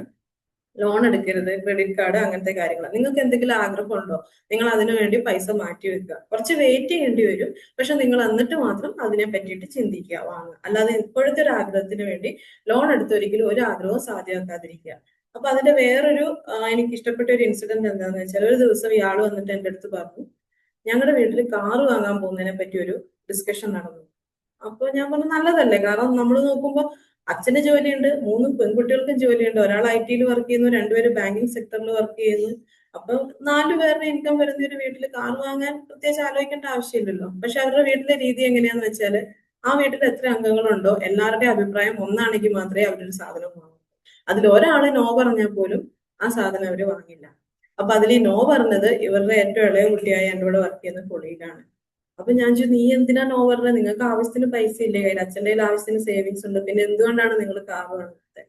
ലോൺ എടുക്കരുത്, ക്രെഡിറ്റ് കാർഡ് അങ്ങനത്തെ കാര്യങ്ങൾ. നിങ്ങൾക്ക് എന്തെങ്കിലും ആഗ്രഹമുണ്ടോ, നിങ്ങൾ അതിനു വേണ്ടി പൈസ മാറ്റി വെക്കുക. കുറച്ച് വെയിറ്റ് ചെയ്യേണ്ടി വരും, പക്ഷെ നിങ്ങൾ എന്നിട്ട് മാത്രം അതിനെ പറ്റിയിട്ട് ചിന്തിക്കുക, വാങ്ങുക. അല്ലാതെ ഇപ്പോഴത്തെ ഒരു ആഗ്രഹത്തിന് വേണ്ടി ലോൺ എടുത്തൊരിക്കലും ഒരു ആഗ്രഹവും സാധ്യമാക്കാതിരിക്കുക. അപ്പൊ അതിന്റെ വേറൊരു എനിക്ക് ഇഷ്ടപ്പെട്ട ഒരു ഇൻസിഡന്റ് എന്താണെന്ന് വെച്ചാൽ, ഒരു ദിവസം ഇയാൾ വന്നിട്ട് എന്റെ അടുത്ത് പറഞ്ഞു, ഞങ്ങളുടെ വീട്ടിൽ കാറ് വാങ്ങാൻ പോകുന്നതിനെ പറ്റി ഒരു ഡിസ്കഷൻ നടന്നു. അപ്പൊ ഞാൻ പറഞ്ഞു, നല്ലതല്ലേ, കാരണം നമ്മൾ നോക്കുമ്പോൾ അച്ഛന് ജോലിയുണ്ട്, 3 പെൺകുട്ടികൾക്കും ജോലിയുണ്ട്. ഒരാൾ IT വർക്ക് ചെയ്യുന്നു, 2 പേര് ബാങ്കിങ് സെക്ടറിൽ വർക്ക് ചെയ്യുന്നു. അപ്പൊ 4 പേരുടെ ഇൻകം വരുന്ന ഒരു വീട്ടിൽ കാർ വാങ്ങാൻ പ്രത്യേകിച്ച് ആലോചിക്കേണ്ട ആവശ്യമില്ലല്ലോ. പക്ഷെ അവരുടെ വീട്ടിലെ രീതി എങ്ങനെയാന്ന് വെച്ചാൽ, ആ വീട്ടിൽ എത്ര അംഗങ്ങളുണ്ടോ എല്ലാവരുടെയും അഭിപ്രായം ഒന്നാണെങ്കിൽ മാത്രമേ അവരൊരു സാധനം വാങ്ങൂ. അതിൽ ഒരാള് നോ പറഞ്ഞാൽ പോലും ആ സാധനം അവര് വാങ്ങില്ല. അപ്പൊ അതിൽ ഈ നോ പറഞ്ഞത് ഇവരുടെ ഏറ്റവും ഇളയ കുട്ടിയായ എൻ്റെ കൂടെ വർക്ക് ചെയ്യുന്ന കൊളീഗാണ്. അപ്പൊ ഞാൻ ചോദിച്ചു, നീ എന്തിനാ നോ പറഞ്ഞത്, നിങ്ങൾക്ക് ആവശ്യത്തിന് പൈസ ഇല്ലേ കയ്യിൽ, അച്ഛൻ്റെ കയ്യിൽ ആവശ്യത്തിന് സേവിങ്സ് ഉണ്ട്, പിന്നെ എന്തുകൊണ്ടാണ് നിങ്ങൾ കാർ വാങ്ങുന്നത്?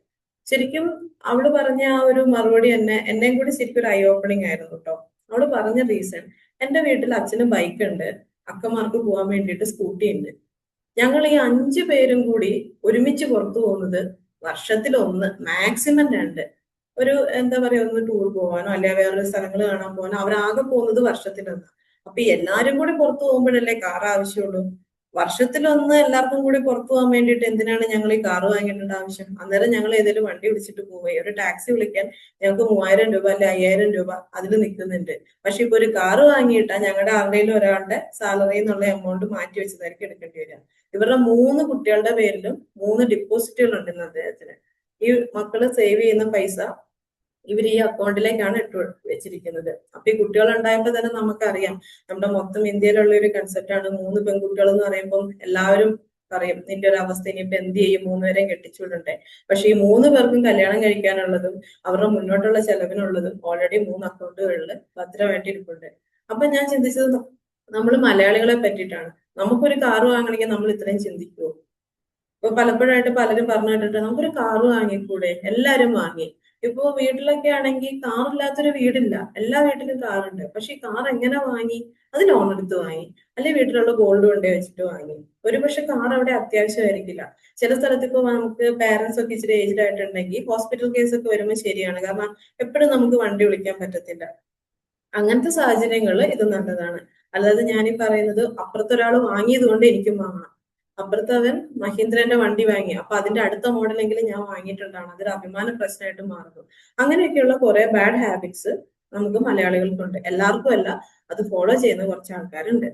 ശരിക്കും അവള് പറഞ്ഞ ആ ഒരു മറുപടി എന്നെയും കൂടി ശരിക്കും ഒരു ഐ ഓപ്പണിംഗ് ആയിരുന്നു കേട്ടോ. അവള് പറഞ്ഞ റീസൺ, എന്റെ വീട്ടിൽ അച്ഛന് ബൈക്ക് ഉണ്ട്, അക്കമാർക്ക് പോകാൻ വേണ്ടിയിട്ട് സ്കൂട്ടി ഉണ്ട്. ഞങ്ങൾ ഈ 5 പേരും കൂടി ഒരുമിച്ച് പുറത്തു പോകുന്നത് വർഷത്തിൽ 1, മാക്സിമം 2. ഒരു എന്താ പറയാ, ഒന്ന് ടൂർ പോകാനോ അല്ലെ വേറൊരു സ്ഥലങ്ങൾ കാണാൻ പോകാനോ അവരാകെ പോകുന്നത് വർഷത്തിൽ 1. അപ്പൊ എല്ലാരും കൂടി പുറത്തു പോകുമ്പോഴല്ലേ കാർ ആവശ്യമുള്ളൂ. വർഷത്തിൽ 1 എല്ലാവർക്കും കൂടി പുറത്തു പോകാൻ വേണ്ടിയിട്ട് എന്തിനാണ് ഞങ്ങൾ ഈ കാറ് വാങ്ങിയിട്ടുണ്ട് ആവശ്യം? അന്നേരം ഞങ്ങൾ ഏതെങ്കിലും വണ്ടി വിളിച്ചിട്ട് പോവുകയോ ഒരു ടാക്സി വിളിക്കാൻ ഞങ്ങൾക്ക് 3000 രൂപ അല്ലെ 5000 രൂപ അതിൽ നിൽക്കുന്നുണ്ട്. പക്ഷെ ഇപ്പൊ ഒരു കാറ് വാങ്ങിയിട്ടാ ഞങ്ങളുടെ ആരുടെയും ഒരാളുടെ സാലറിയിൽ നിന്നുള്ള എമൗണ്ട് മാറ്റി വെച്ചതായിരിക്കും എടുക്കേണ്ടി വരിക. ഇവരുടെ 3 കുട്ടികളുടെ പേരിലും 3 ഡിപ്പോസിറ്റുകൾ ഉണ്ടെന്ന് അദ്ദേഹത്തിന്. ഈ മക്കള് സേവ് ചെയ്യുന്ന പൈസ ഇവർ ഈ അക്കൗണ്ടിലേക്കാണ് ഇട്ട് വെച്ചിരിക്കുന്നത്. അപ്പൊ ഈ കുട്ടികൾ ഉണ്ടായപ്പോൾ തന്നെ നമുക്കറിയാം, നമ്മുടെ മൊത്തം ഇന്ത്യയിലുള്ള ഒരു കൺസെപ്റ്റ് ആണ് 3 പെൺകുട്ടികൾ എന്ന് പറയുമ്പോൾ എല്ലാവരും പറയും നിന്റെ ഒരു അവസ്ഥ ഇനിയിപ്പോ എന്ത് ചെയ്യും, 3 പേരെയും കെട്ടിച്ചുവിടണ്ടേ. പക്ഷെ ഈ 3 പേർക്കും കല്യാണം കഴിക്കാനുള്ളതും അവരുടെ മുന്നോട്ടുള്ള ചെലവിനുള്ളതും ഓൾറെഡി 3 അക്കൗണ്ടുകളിൽ ഭദ്രമായിട്ട് ഇരിപ്പുണ്ട്. അപ്പൊ ഞാൻ ചിന്തിച്ചത് നമ്മൾ മലയാളികളെ പറ്റിയിട്ടാണ്. നമുക്കൊരു കാറ് വാങ്ങണമെങ്കിൽ നമ്മൾ ഇത്രയും ചിന്തിക്കുവോ? ഇപ്പൊ പലപ്പോഴായിട്ട് പലരും പറഞ്ഞു കേട്ടിട്ട് നമുക്കൊരു കാറ് വാങ്ങിക്കൂടെ, എല്ലാരും വാങ്ങി. ഇപ്പൊ വീട്ടിലൊക്കെ ആണെങ്കിൽ കാറില്ലാത്തൊരു വീടില്ല, എല്ലാ വീട്ടിലും കാറുണ്ട്. പക്ഷെ ഈ കാർ എങ്ങനെ വാങ്ങി? അത് ലോൺ എടുത്ത് വാങ്ങി, അല്ലെ വീട്ടിലുള്ള ഗോൾഡ് കൊണ്ടേ വെച്ചിട്ട് വാങ്ങി. ഒരുപക്ഷെ കാർ അവിടെ അത്യാവശ്യമായിരിക്കില്ല. ചില സ്ഥലത്ത് ഇപ്പൊ നമുക്ക് പാരന്റ്സ് ഒക്കെ ഇച്ചിരി ഏജ്ഡ് ആയിട്ടുണ്ടെങ്കിൽ ഹോസ്പിറ്റൽ കേസ് ഒക്കെ വരുമ്പോൾ ശരിയാണ്, കാരണം എപ്പോഴും നമുക്ക് വണ്ടി വിളിക്കാൻ പറ്റത്തില്ല. അങ്ങനത്തെ സാഹചര്യങ്ങളിൽ ഇത് നല്ലതാണ്. അല്ലാതെ ഞാനീ പറയുന്നത് അപ്പുറത്തൊരാൾ വാങ്ങിയത് കൊണ്ട് എനിക്കും വാങ്ങണം, അപ്പുറത്ത് അവൻ മഹീന്ദ്രന്റെ വണ്ടി വാങ്ങി അപ്പൊ അതിന്റെ അടുത്ത മോഡലെങ്കിലും ഞാൻ വാങ്ങിയിട്ടുണ്ടാണ്, അതൊരു അഭിമാന പ്രശ്നമായിട്ട് മാറുന്നു. അങ്ങനെയൊക്കെയുള്ള കുറെ ബാഡ് ഹാബിറ്റ്സ് നമുക്ക് മലയാളികൾക്കുണ്ട്. എല്ലാവർക്കും അല്ല, അത് ഫോളോ ചെയ്യുന്ന കുറച്ച് ആൾക്കാരുണ്ട്.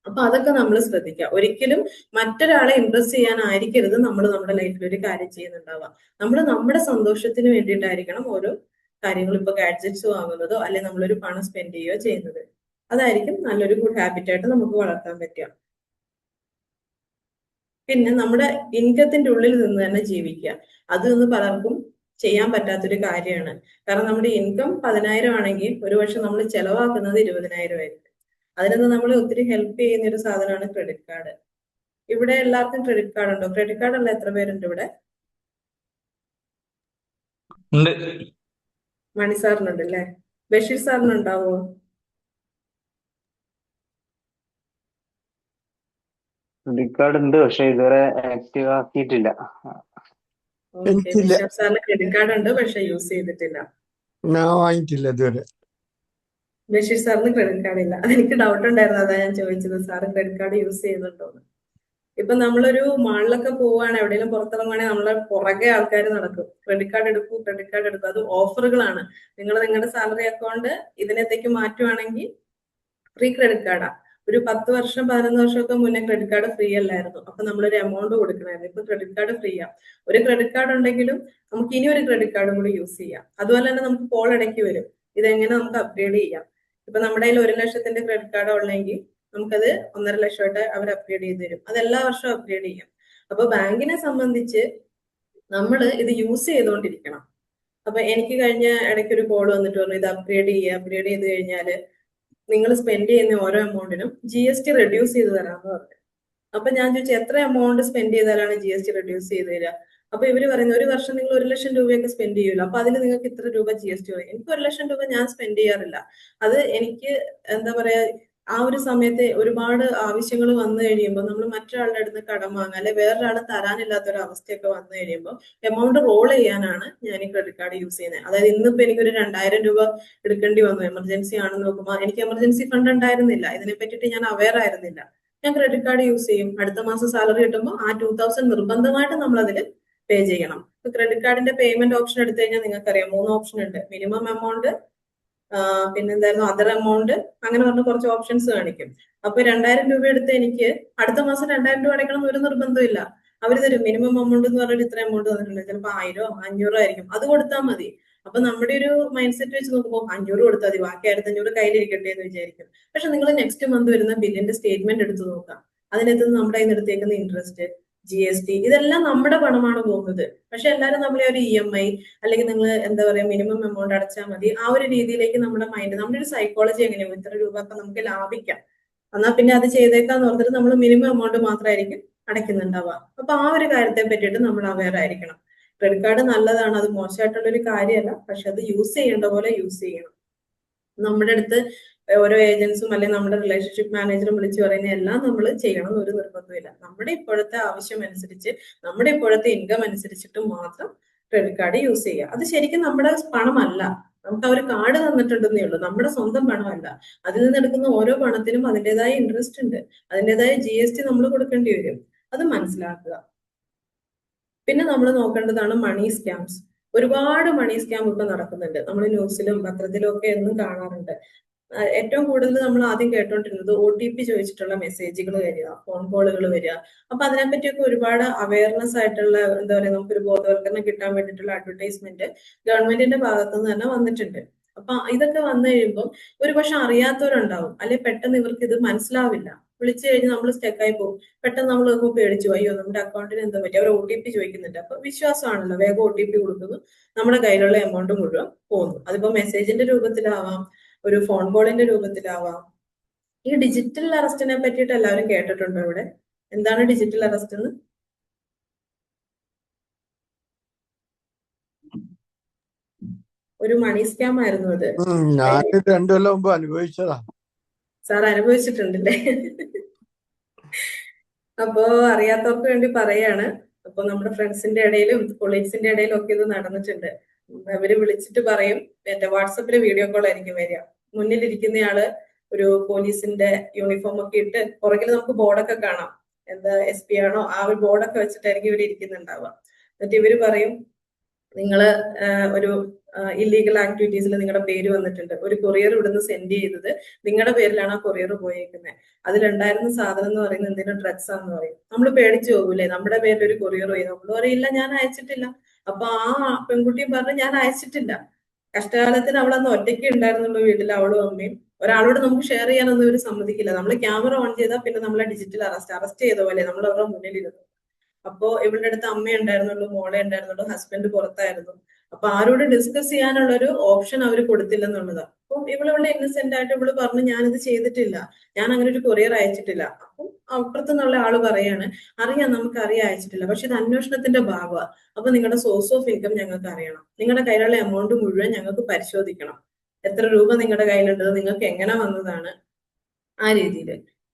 അപ്പൊ അതൊക്കെ നമ്മൾ ശ്രദ്ധിക്കുക. ഒരിക്കലും മറ്റൊരാളെ ഇംപ്രസ് ചെയ്യാനായിരിക്കരുത് നമ്മൾ നമ്മുടെ ലൈഫിൽ ഒരു കാര്യം ചെയ്യുന്നുണ്ടാവുക. നമ്മൾ നമ്മുടെ സന്തോഷത്തിന് വേണ്ടിയിട്ടായിരിക്കണം ഓരോ കാര്യങ്ങൾ, ഇപ്പൊ ഗാഡ്ജറ്റ്സ് വാങ്ങുന്നതോ അല്ലെങ്കിൽ നമ്മളൊരു പണം സ്പെൻഡ് ചെയ്യുകയോ ചെയ്യുന്നത്. അതായിരിക്കും നല്ലൊരു ഗുഡ് ഹാബിറ്റ് ആയിട്ട് നമുക്ക് വളർത്താൻ പറ്റുക. പിന്നെ നമ്മുടെ ഇൻകത്തിന്റെ ഉള്ളിൽ നിന്ന് തന്നെ ജീവിക്കുക. അതൊന്ന് പലർക്കും ചെയ്യാൻ പറ്റാത്തൊരു കാര്യമാണ്. കാരണം നമ്മുടെ ഇൻകം 10,000 ആണെങ്കിൽ ഒരു വർഷം നമ്മൾ ചെലവാക്കുന്നത് 20,000 ആയിരിക്കും. അതിനൊന്ന് നമ്മളെ ഒത്തിരി ഹെൽപ്പ് ചെയ്യുന്ന ഒരു സാധനമാണ് ക്രെഡിറ്റ് കാർഡ്. ഇവിടെ എല്ലാവർക്കും ക്രെഡിറ്റ് കാർഡ് ഉണ്ടോ? ക്രെഡിറ്റ് കാർഡ് ഉള്ള എത്ര പേരുണ്ട് ഇവിടെ? ഉണ്ട്. മണി സാറിനുണ്ട് അല്ലേ? ബഷീർ സാറിനുണ്ടാവോ? ക്രെഡിറ്റ് കാർഡ് ഉണ്ട്, പക്ഷെ ഇതുവരെ ആക്റ്റീവ് ആക്കിയിട്ടില്ല. ഓക്കെ, എനിക്കില്ല, ബഷീർ സാറിന് ക്രെഡിറ്റ് കാർഡ് ഉണ്ട് പക്ഷെ യൂസ് ചെയ്തിട്ടില്ല. ഞാൻ വാങ്ങിയിട്ടില്ല ഇതുവരെ. ബഷീർ സാറിന് ക്രെഡിറ്റ് കാർഡ് ഇല്ല. അതെനിക്ക് ഡൗട്ട് ഉണ്ടായിരുന്നു, അതാ ഞാൻ ചോദിച്ചത് സാറ് ക്രെഡിറ്റ് കാർഡ് യൂസ് ചെയ്യുന്നുണ്ടോന്ന്. ഇപ്പൊ നമ്മളൊരു മാളിലൊക്കെ പോവാണ്, എവിടെയെങ്കിലും പുറത്തിറങ്ങുവാണെങ്കിൽ നമ്മളെ പുറകെ ആൾക്കാർ നടക്കും, ക്രെഡിറ്റ് കാർഡ് എടുക്കൂ, ക്രെഡിറ്റ് കാർഡ് എടുക്കും. അത് ഓഫറുകളാണ്. നിങ്ങൾ നിങ്ങളുടെ സാലറി അക്കൗണ്ട് ഇതിനകത്തേക്ക് മാറ്റുവാണെങ്കിൽ ഫ്രീ ക്രെഡിറ്റ് കാർഡാ. ഒരു 10 വർഷം 11 വർഷമൊക്കെ മുന്നേ ക്രെഡിറ്റ് കാർഡ് ഫ്രീ അല്ലായിരുന്നു. അപ്പൊ നമ്മളൊരു എമൗണ്ട് കൊടുക്കണമായിരുന്നു. ഇപ്പൊ ക്രെഡിറ്റ് കാർഡ് ഫ്രീയാ. ഒരു ക്രെഡിറ്റ് കാർഡ് ഉണ്ടെങ്കിലും നമുക്ക് ഇനി ഒരു ക്രെഡിറ്റ് കാർഡും കൂടി യൂസ് ചെയ്യാം. അതുപോലെ തന്നെ നമുക്ക് കോൾ ഇടയ്ക്ക് വരും, ഇതെങ്ങനെ നമുക്ക് അപ്ഗ്രേഡ് ചെയ്യാം. ഇപ്പൊ നമ്മുടെ കയ്യിൽ 1 ലക്ഷത്തിന്റെ ക്രെഡിറ്റ് കാർഡ് ഉള്ളെങ്കിൽ നമുക്കത് 1.5 ലക്ഷമായിട്ട് അവർ അപ്ഗ്രേഡ് ചെയ്ത് തരും. അത് എല്ലാ വർഷവും അപ്ഗ്രേഡ് ചെയ്യാം. അപ്പൊ ബാങ്കിനെ സംബന്ധിച്ച് നമ്മൾ ഇത് യൂസ് ചെയ്തുകൊണ്ടിരിക്കണം. അപ്പൊ എനിക്ക് കഴിഞ്ഞ ഇടയ്ക്ക് ഒരു കോൾ വന്നിട്ട് പറഞ്ഞു ഇത് അപ്ഗ്രേഡ് ചെയ്ത് കഴിഞ്ഞാല് നിങ്ങൾ സ്പെൻഡ് ചെയ്യുന്ന ഓരോ എമൗണ്ടിനും GST റെഡ്യൂസ് ചെയ്ത് തരാമെന്ന് പറഞ്ഞു. അപ്പൊ ഞാൻ ചോദിച്ചു എത്ര എമൗണ്ട് സ്പെൻഡ് ചെയ്താലാണ് GST റെഡ്യൂസ് ചെയ്ത് തരിക? അപ്പൊ ഇവര് പറയുന്നത് ഒരു വർഷം നിങ്ങൾ 1 ലക്ഷം രൂപയൊക്കെ സ്പെൻഡ് ചെയ്യുമല്ലോ, അപ്പൊ അതിൽ നിങ്ങൾക്ക് ഇത്ര രൂപ GST പറയും. എനിക്ക് 1 ലക്ഷം രൂപ ഞാൻ സ്പെൻഡ് ചെയ്യാറില്ല. അത് എനിക്ക് എന്താ പറയാ, ആ ഒരു സമയത്ത് ഒരുപാട് ആവശ്യങ്ങൾ വന്നു കഴിയുമ്പോൾ നമ്മൾ മറ്റൊരാളുടെ അടുത്ത് കടം വാങ്ങുക അല്ലെ വേറൊരാൾ തരാനില്ലാത്ത ഒരു അവസ്ഥയൊക്കെ വന്നു കഴിയുമ്പോൾ എമൗണ്ട് റോൾ ചെയ്യാനാണ് ഞാൻ ഈ ക്രെഡിറ്റ് കാർഡ് യൂസ് ചെയ്യുന്നത്. അതായത് ഇന്നിപ്പോ എനിക്കൊരു 2000 രൂപ എടുക്കേണ്ടി വന്നു, എമർജൻസി ആണെന്ന് നോക്കുമ്പോൾ എനിക്ക് എമർജൻസി ഫണ്ട് ഉണ്ടായിരുന്നില്ല, ഇതിനെ പറ്റിയിട്ട് ഞാൻ അവെയർ ആയിരുന്നില്ല. ഞാൻ ക്രെഡിറ്റ് കാർഡ് യൂസ് ചെയ്യും. അടുത്ത മാസം സാലറി കിട്ടുമ്പോൾ ആ 2000 നിർബന്ധമായിട്ട് നമ്മൾ അതിൽ പേ ചെയ്യണം. ക്രെഡിറ്റ് കാർഡിന്റെ പേയ്മെന്റ് ഓപ്ഷൻ എടുത്തു കഴിഞ്ഞാൽ നിങ്ങൾക്കറിയാം 3 ഓപ്ഷൻ ഉണ്ട്. മിനിമം എമൗണ്ട്, പിന്നെന്തായിരുന്നു അതർ എമൗണ്ട്, അങ്ങനെ പറഞ്ഞ കുറച്ച് ഓപ്ഷൻസ് കാണിക്കും. അപ്പൊ 2000 രൂപ എടുത്ത് എനിക്ക് അടുത്ത മാസം 2000 രൂപ അടയ്ക്കണം ഒരു നിർബന്ധമില്ല. അവർ തരും മിനിമം എമൗണ്ട് എന്ന് പറഞ്ഞിട്ട് ഇത്ര എമൗണ്ട് തന്നിട്ടുണ്ട്, ചിലപ്പോൾ 1000 500 ആയിരിക്കും, അത് കൊടുത്താൽ മതി. അപ്പൊ നമ്മുടെ ഒരു മൈൻഡ് സെറ്റ് വെച്ച് നോക്കുമ്പോൾ 500 കൊടുത്താൽ മതി, ബാക്കി 1500 കയ്യിലിരിക്കട്ടെ എന്ന് വിചാരിക്കും. പക്ഷെ നിങ്ങൾ നെക്സ്റ്റ് മന്ത് വരുന്ന ബില്ലിന്റെ സ്റ്റേറ്റ്മെന്റ് എടുത്ത് നോക്കാം, അതിനകത്ത് നമ്മുടെ കയ്യിൽ നിന്ന് എടുത്തേക്കുന്ന ഇൻട്രസ്റ്റ്, GST ഇതെല്ലാം നമ്മുടെ പണമാണ് പോകുന്നത്. പക്ഷെ എല്ലാവരും നമ്മളെ ഒരു EMI അല്ലെങ്കിൽ നിങ്ങൾ എന്താ പറയാ മിനിമം എമൗണ്ട് അടച്ചാൽ മതി, ആ ഒരു രീതിയിലേക്ക് നമ്മുടെ മൈൻഡ്, നമ്മുടെ ഒരു സൈക്കോളജി എങ്ങനെയാവും, ഇത്ര രൂപ ഒക്കെ നമുക്ക് ലാഭിക്കാം എന്നാൽ പിന്നെ അത് ചെയ്തേക്കാന്ന് ഓർത്തിട്ട് നമ്മൾ മിനിമം എമൗണ്ട് മാത്രമായിരിക്കും അടയ്ക്കുന്നുണ്ടാവുക. അപ്പൊ ആ ഒരു കാര്യത്തെ പറ്റിയിട്ട് നമ്മൾ അവെയർ ആയിരിക്കണം. ക്രെഡിറ്റ് കാർഡ് നല്ലതാണ്, അത് മോശമായിട്ടുള്ള ഒരു കാര്യമല്ല, പക്ഷെ അത് യൂസ് ചെയ്യേണ്ട പോലെ യൂസ് ചെയ്യണം. നമ്മുടെ അടുത്ത് ഓരോ ഏജൻസും അല്ലെങ്കിൽ നമ്മുടെ റിലേഷൻഷിപ്പ് മാനേജറും വിളിച്ചു പറയുന്ന എല്ലാം നമ്മൾ ചെയ്യണം എന്നൊരു നിർബന്ധമില്ല. നമ്മുടെ ഇപ്പോഴത്തെ ആവശ്യം അനുസരിച്ച്, നമ്മുടെ ഇപ്പോഴത്തെ ഇൻകം അനുസരിച്ചിട്ട് മാത്രം ക്രെഡിറ്റ് കാർഡ് യൂസ് ചെയ്യുക. അത് ശരിക്കും നമ്മുടെ പണമല്ല, നമുക്ക് അവർ കാർഡ് തന്നിട്ടുണ്ടെന്നേ ഉള്ളൂ, നമ്മുടെ സ്വന്തം പണമല്ല. അതിൽ നിന്ന് എടുക്കുന്ന ഓരോ പണത്തിനും അതിൻ്റെതായ ഇൻട്രസ്റ്റ് ഉണ്ട്, അതിൻ്റെതായ GST നമ്മൾ കൊടുക്കേണ്ടി വരും. അത് മനസ്സിലാക്കുക. പിന്നെ നമ്മൾ നോക്കേണ്ടതാണ് മണി സ്കാംസ്. ഒരുപാട് മണി സ്കാം ഇപ്പൊ നടക്കുന്നുണ്ട്. നമ്മൾ ന്യൂസിലും പത്രത്തിലും ഒക്കെ എന്നും കാണാറുണ്ട്. ഏറ്റവും കൂടുതൽ നമ്മൾ ആദ്യം കേട്ടോണ്ടിരുന്നത് OTP ചോദിച്ചിട്ടുള്ള മെസ്സേജുകൾ വരിക, ഫോൺ കോളുകൾ വരിക. അപ്പൊ അതിനെപ്പറ്റിയൊക്കെ ഒരുപാട് അവയർനെസ് ആയിട്ടുള്ള, എന്താ പറയുക, നമുക്കൊരു ബോധവൽക്കരണം കിട്ടാൻ വേണ്ടിയിട്ടുള്ള അഡ്വർടൈസ്മെന്റ് ഗവൺമെന്റിന്റെ ഭാഗത്തു നിന്ന് തന്നെ വന്നിട്ടുണ്ട്. അപ്പൊ ഇതൊക്കെ വന്നു കഴിയുമ്പോൾ ഒരുപക്ഷെ അറിയാത്തവരുണ്ടാവും, അല്ലെ പെട്ടെന്ന് ഇവർക്ക് ഇത് മനസ്സിലാവില്ല. വിളിച്ചു കഴിഞ്ഞ് നമ്മൾ സ്റ്റെക്കായി പോകും. പെട്ടെന്ന് നമ്മൾ നോക്കുമ്പോൾ പേടിച്ചു, അയ്യോ നമ്മുടെ അക്കൗണ്ടിന് എന്താ പറ്റി, അവർ OTP ചോദിക്കുന്നുണ്ട്. അപ്പൊ വിശ്വാസമാണല്ലോ, വേഗം OTP കൊടുക്കുന്നു, നമ്മുടെ കയ്യിലുള്ള എമൗണ്ട് മുഴുവൻ പോകുന്നു. അതിപ്പോ മെസ്സേജിന്റെ രൂപത്തിലാവാം, ഒരു ഫോൺ കോളിന്റെ രൂപത്തിലാവാം. ഈ ഡിജിറ്റൽ അറസ്റ്റിനെ പറ്റിയിട്ട് എല്ലാവരും കേട്ടിട്ടുണ്ടോ ഇവിടെ? എന്താണ് ഡിജിറ്റൽ അറസ്റ്റ് എന്ന്? ഒരു മണി സ്കാം ആയിരുന്നു അത്. ഞാനിത് 2 കൊല്ലം മുമ്പ് അനുഭവിച്ചതാ. സാർ അനുഭവിച്ചിട്ടുണ്ടല്ലേ? അപ്പോ അറിയാത്തവർക്ക് വേണ്ടി പറയാണ്. അപ്പൊ നമ്മുടെ ഫ്രണ്ട്സിന്റെ ഇടയിലും കൊളീഗ്സിന്റെ ഇടയിലും ഒക്കെ ഇത് നടന്നിട്ടുണ്ട്. അവര് വിളിച്ചിട്ട് പറയും, എന്റെ വാട്സപ്പില് വീഡിയോ കോൾ ആയിരിക്കും വരിക. മുന്നിലിരിക്കുന്നയാള് ഒരു പോലീസിന്റെ യൂണിഫോം ഒക്കെ ഇട്ട്, പുറകിൽ നമുക്ക് ബോർഡൊക്കെ കാണാം, എന്താ SP ആണോ, ആ ഒരു ബോർഡൊക്കെ വെച്ചിട്ടായിരിക്കും ഇവര് ഇരിക്കുന്നുണ്ടാവുക. എന്നിട്ട് ഇവര് പറയും, നിങ്ങള് ഒരു ഇല്ലീഗൽ ആക്ടിവിറ്റീസിൽ നിങ്ങളുടെ പേര് വന്നിട്ടുണ്ട്, ഒരു കൊറിയർ ഇവിടുന്ന് സെൻഡ് ചെയ്തത് നിങ്ങളുടെ പേരിലാണ് ആ കൊറിയർ പോയേക്കുന്നത്, അതിലുണ്ടായിരുന്ന സാധനം എന്ന് പറയുന്നത് എന്തെങ്കിലും ഡ്രഗ്സ് ആണെന്ന് പറയും. നമ്മൾ പേടിച്ചു പോകൂലേ, നമ്മുടെ പേരിൽ ഒരു കൊറിയർ പോയി, നമ്മൾ പറയില്ല ഞാൻ അയച്ചിട്ടില്ല. അപ്പൊ ആ പെൺകുട്ടിയും പറഞ്ഞു ഞാൻ അയച്ചിട്ടില്ല. കഷ്ടകാലത്തിന് അവളന്ന് ഒറ്റയ്ക്ക് ഉണ്ടായിരുന്നുള്ളൂ വീട്ടിൽ, അവളും അമ്മയും. ഒരാളോട് നമുക്ക് ഷെയർ ചെയ്യാനൊന്നും ഇവർ സമ്മതിക്കില്ല. നമ്മൾ ക്യാമറ ഓൺ ചെയ്താൽ പിന്നെ നമ്മളെ ഡിജിറ്റൽ അറസ്റ്റ് ചെയ്ത പോലെ നമ്മൾ അവരുടെ മുന്നിലിരുന്നു. അപ്പോ ഇവളുടെ അടുത്ത് അമ്മ ഉണ്ടായിരുന്നുള്ളൂ, മോളെ ഉണ്ടായിരുന്നുള്ളൂ, ഹസ്ബൻഡ് പുറത്തായിരുന്നു. അപ്പൊ ആരോട് ഡിസ്കസ് ചെയ്യാനുള്ള ഒരു ഓപ്ഷൻ അവർ കൊടുത്തില്ലെന്നുള്ളതാണ്. അപ്പം ഇവളുടെ ഇന്നസെന്റ് ആയിട്ട് ഇവള് പറഞ്ഞു ഞാനിത് ചെയ്തിട്ടില്ല, ഞാൻ അങ്ങനെ ഒരു കൊറിയർ അയച്ചിട്ടില്ല. അപ്പം അപ്പുറത്ത് നിന്നുള്ള ആള് പറയാണ്, അറിയാം, നമുക്കറിയാം അയച്ചിട്ടില്ല, പക്ഷെ ഇത് അന്വേഷണത്തിന്റെ ഭാഗമാണ്. അപ്പൊ നിങ്ങളുടെ സോഴ്സ് ഓഫ് ഇൻകം ഞങ്ങൾക്ക് അറിയണം, നിങ്ങളുടെ കയ്യിലുള്ള എമൗണ്ട് മുഴുവൻ ഞങ്ങൾക്ക് പരിശോധിക്കണം, എത്ര രൂപ നിങ്ങളുടെ കയ്യിലുണ്ടത്, നിങ്ങൾക്ക് എങ്ങനെ വന്നതാണ്, ആ രീതിയിൽ.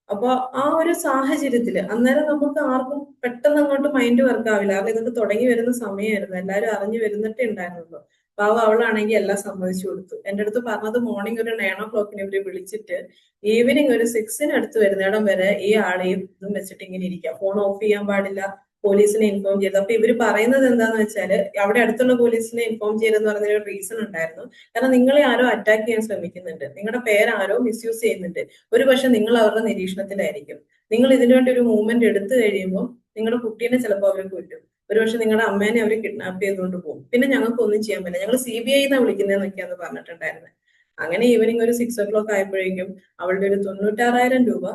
അപ്പൊ ആ ഒരു സാഹചര്യത്തില് അന്നേരം നമുക്ക് ആർക്കും പെട്ടെന്ന് അങ്ങോട്ട് മൈൻഡ് വർക്ക് ആവില്ല. കാരണം ഇതൊക്കെ തുടങ്ങി വരുന്ന സമയമായിരുന്നു, എല്ലാവരും അറിഞ്ഞു വരുന്നിട്ടേ ഉണ്ടായിരുന്നുള്ളൂ. പാവ അവളാണെങ്കിൽ എല്ലാം സമ്മതിച്ചു കൊടുത്തു. എന്റെ അടുത്ത് പറഞ്ഞത് മോർണിംഗ് ഒരു 9 o'clock ഇവര് വിളിച്ചിട്ട് ഈവനിങ് ഒരു 6 അടുത്ത് വരുന്നിടം വരെ ഈ ആളെയും ഇതും വെച്ചിട്ട് ഇങ്ങനെ ഇരിക്കുക, ഫോൺ ഓഫ് ചെയ്യാൻ പാടില്ല, പോലീസിനെ ഇൻഫോം ചെയ്തു. അപ്പൊ ഇവര് പറയുന്നത് എന്താന്ന് വെച്ചാല്, അവിടെ അടുത്തുള്ള പോലീസിനെ ഇൻഫോം ചെയ്തെന്ന് പറഞ്ഞൊരു റീസൺ ഉണ്ടായിരുന്നു. കാരണം നിങ്ങളെ ആരോ അറ്റാക്ക് ചെയ്യാൻ ശ്രമിക്കുന്നുണ്ട്, നിങ്ങളുടെ പേരാരോ മിസ്യൂസ് ചെയ്യുന്നുണ്ട്, ഒരു പക്ഷെ നിങ്ങൾ അവരുടെ നിരീക്ഷണത്തിലായിരിക്കും, നിങ്ങൾ ഇതിനു വേണ്ടി ഒരു മൂവ്മെന്റ് എടുത്തു കഴിയുമ്പോൾ നിങ്ങളുടെ കുട്ടീനെ ചിലപ്പോൾ അവർ കൊല്ലും, ഒരുപക്ഷെ നിങ്ങളുടെ അമ്മേനെ അവർ കിഡ്നാപ്പ് ചെയ്തുകൊണ്ട് പോകും, പിന്നെ ഞങ്ങൾക്ക് ഒന്നും ചെയ്യാൻ പറ്റില്ല, ഞങ്ങൾ CBI എന്നാ വിളിക്കുന്നതെന്നൊക്കെയാന്ന് പറഞ്ഞിട്ടുണ്ടായിരുന്നത്. അങ്ങനെ ഈവനിങ് ഒരു 6 o'clock ആയപ്പോഴേക്കും അവളുടെ ഒരു 96,000 രൂപ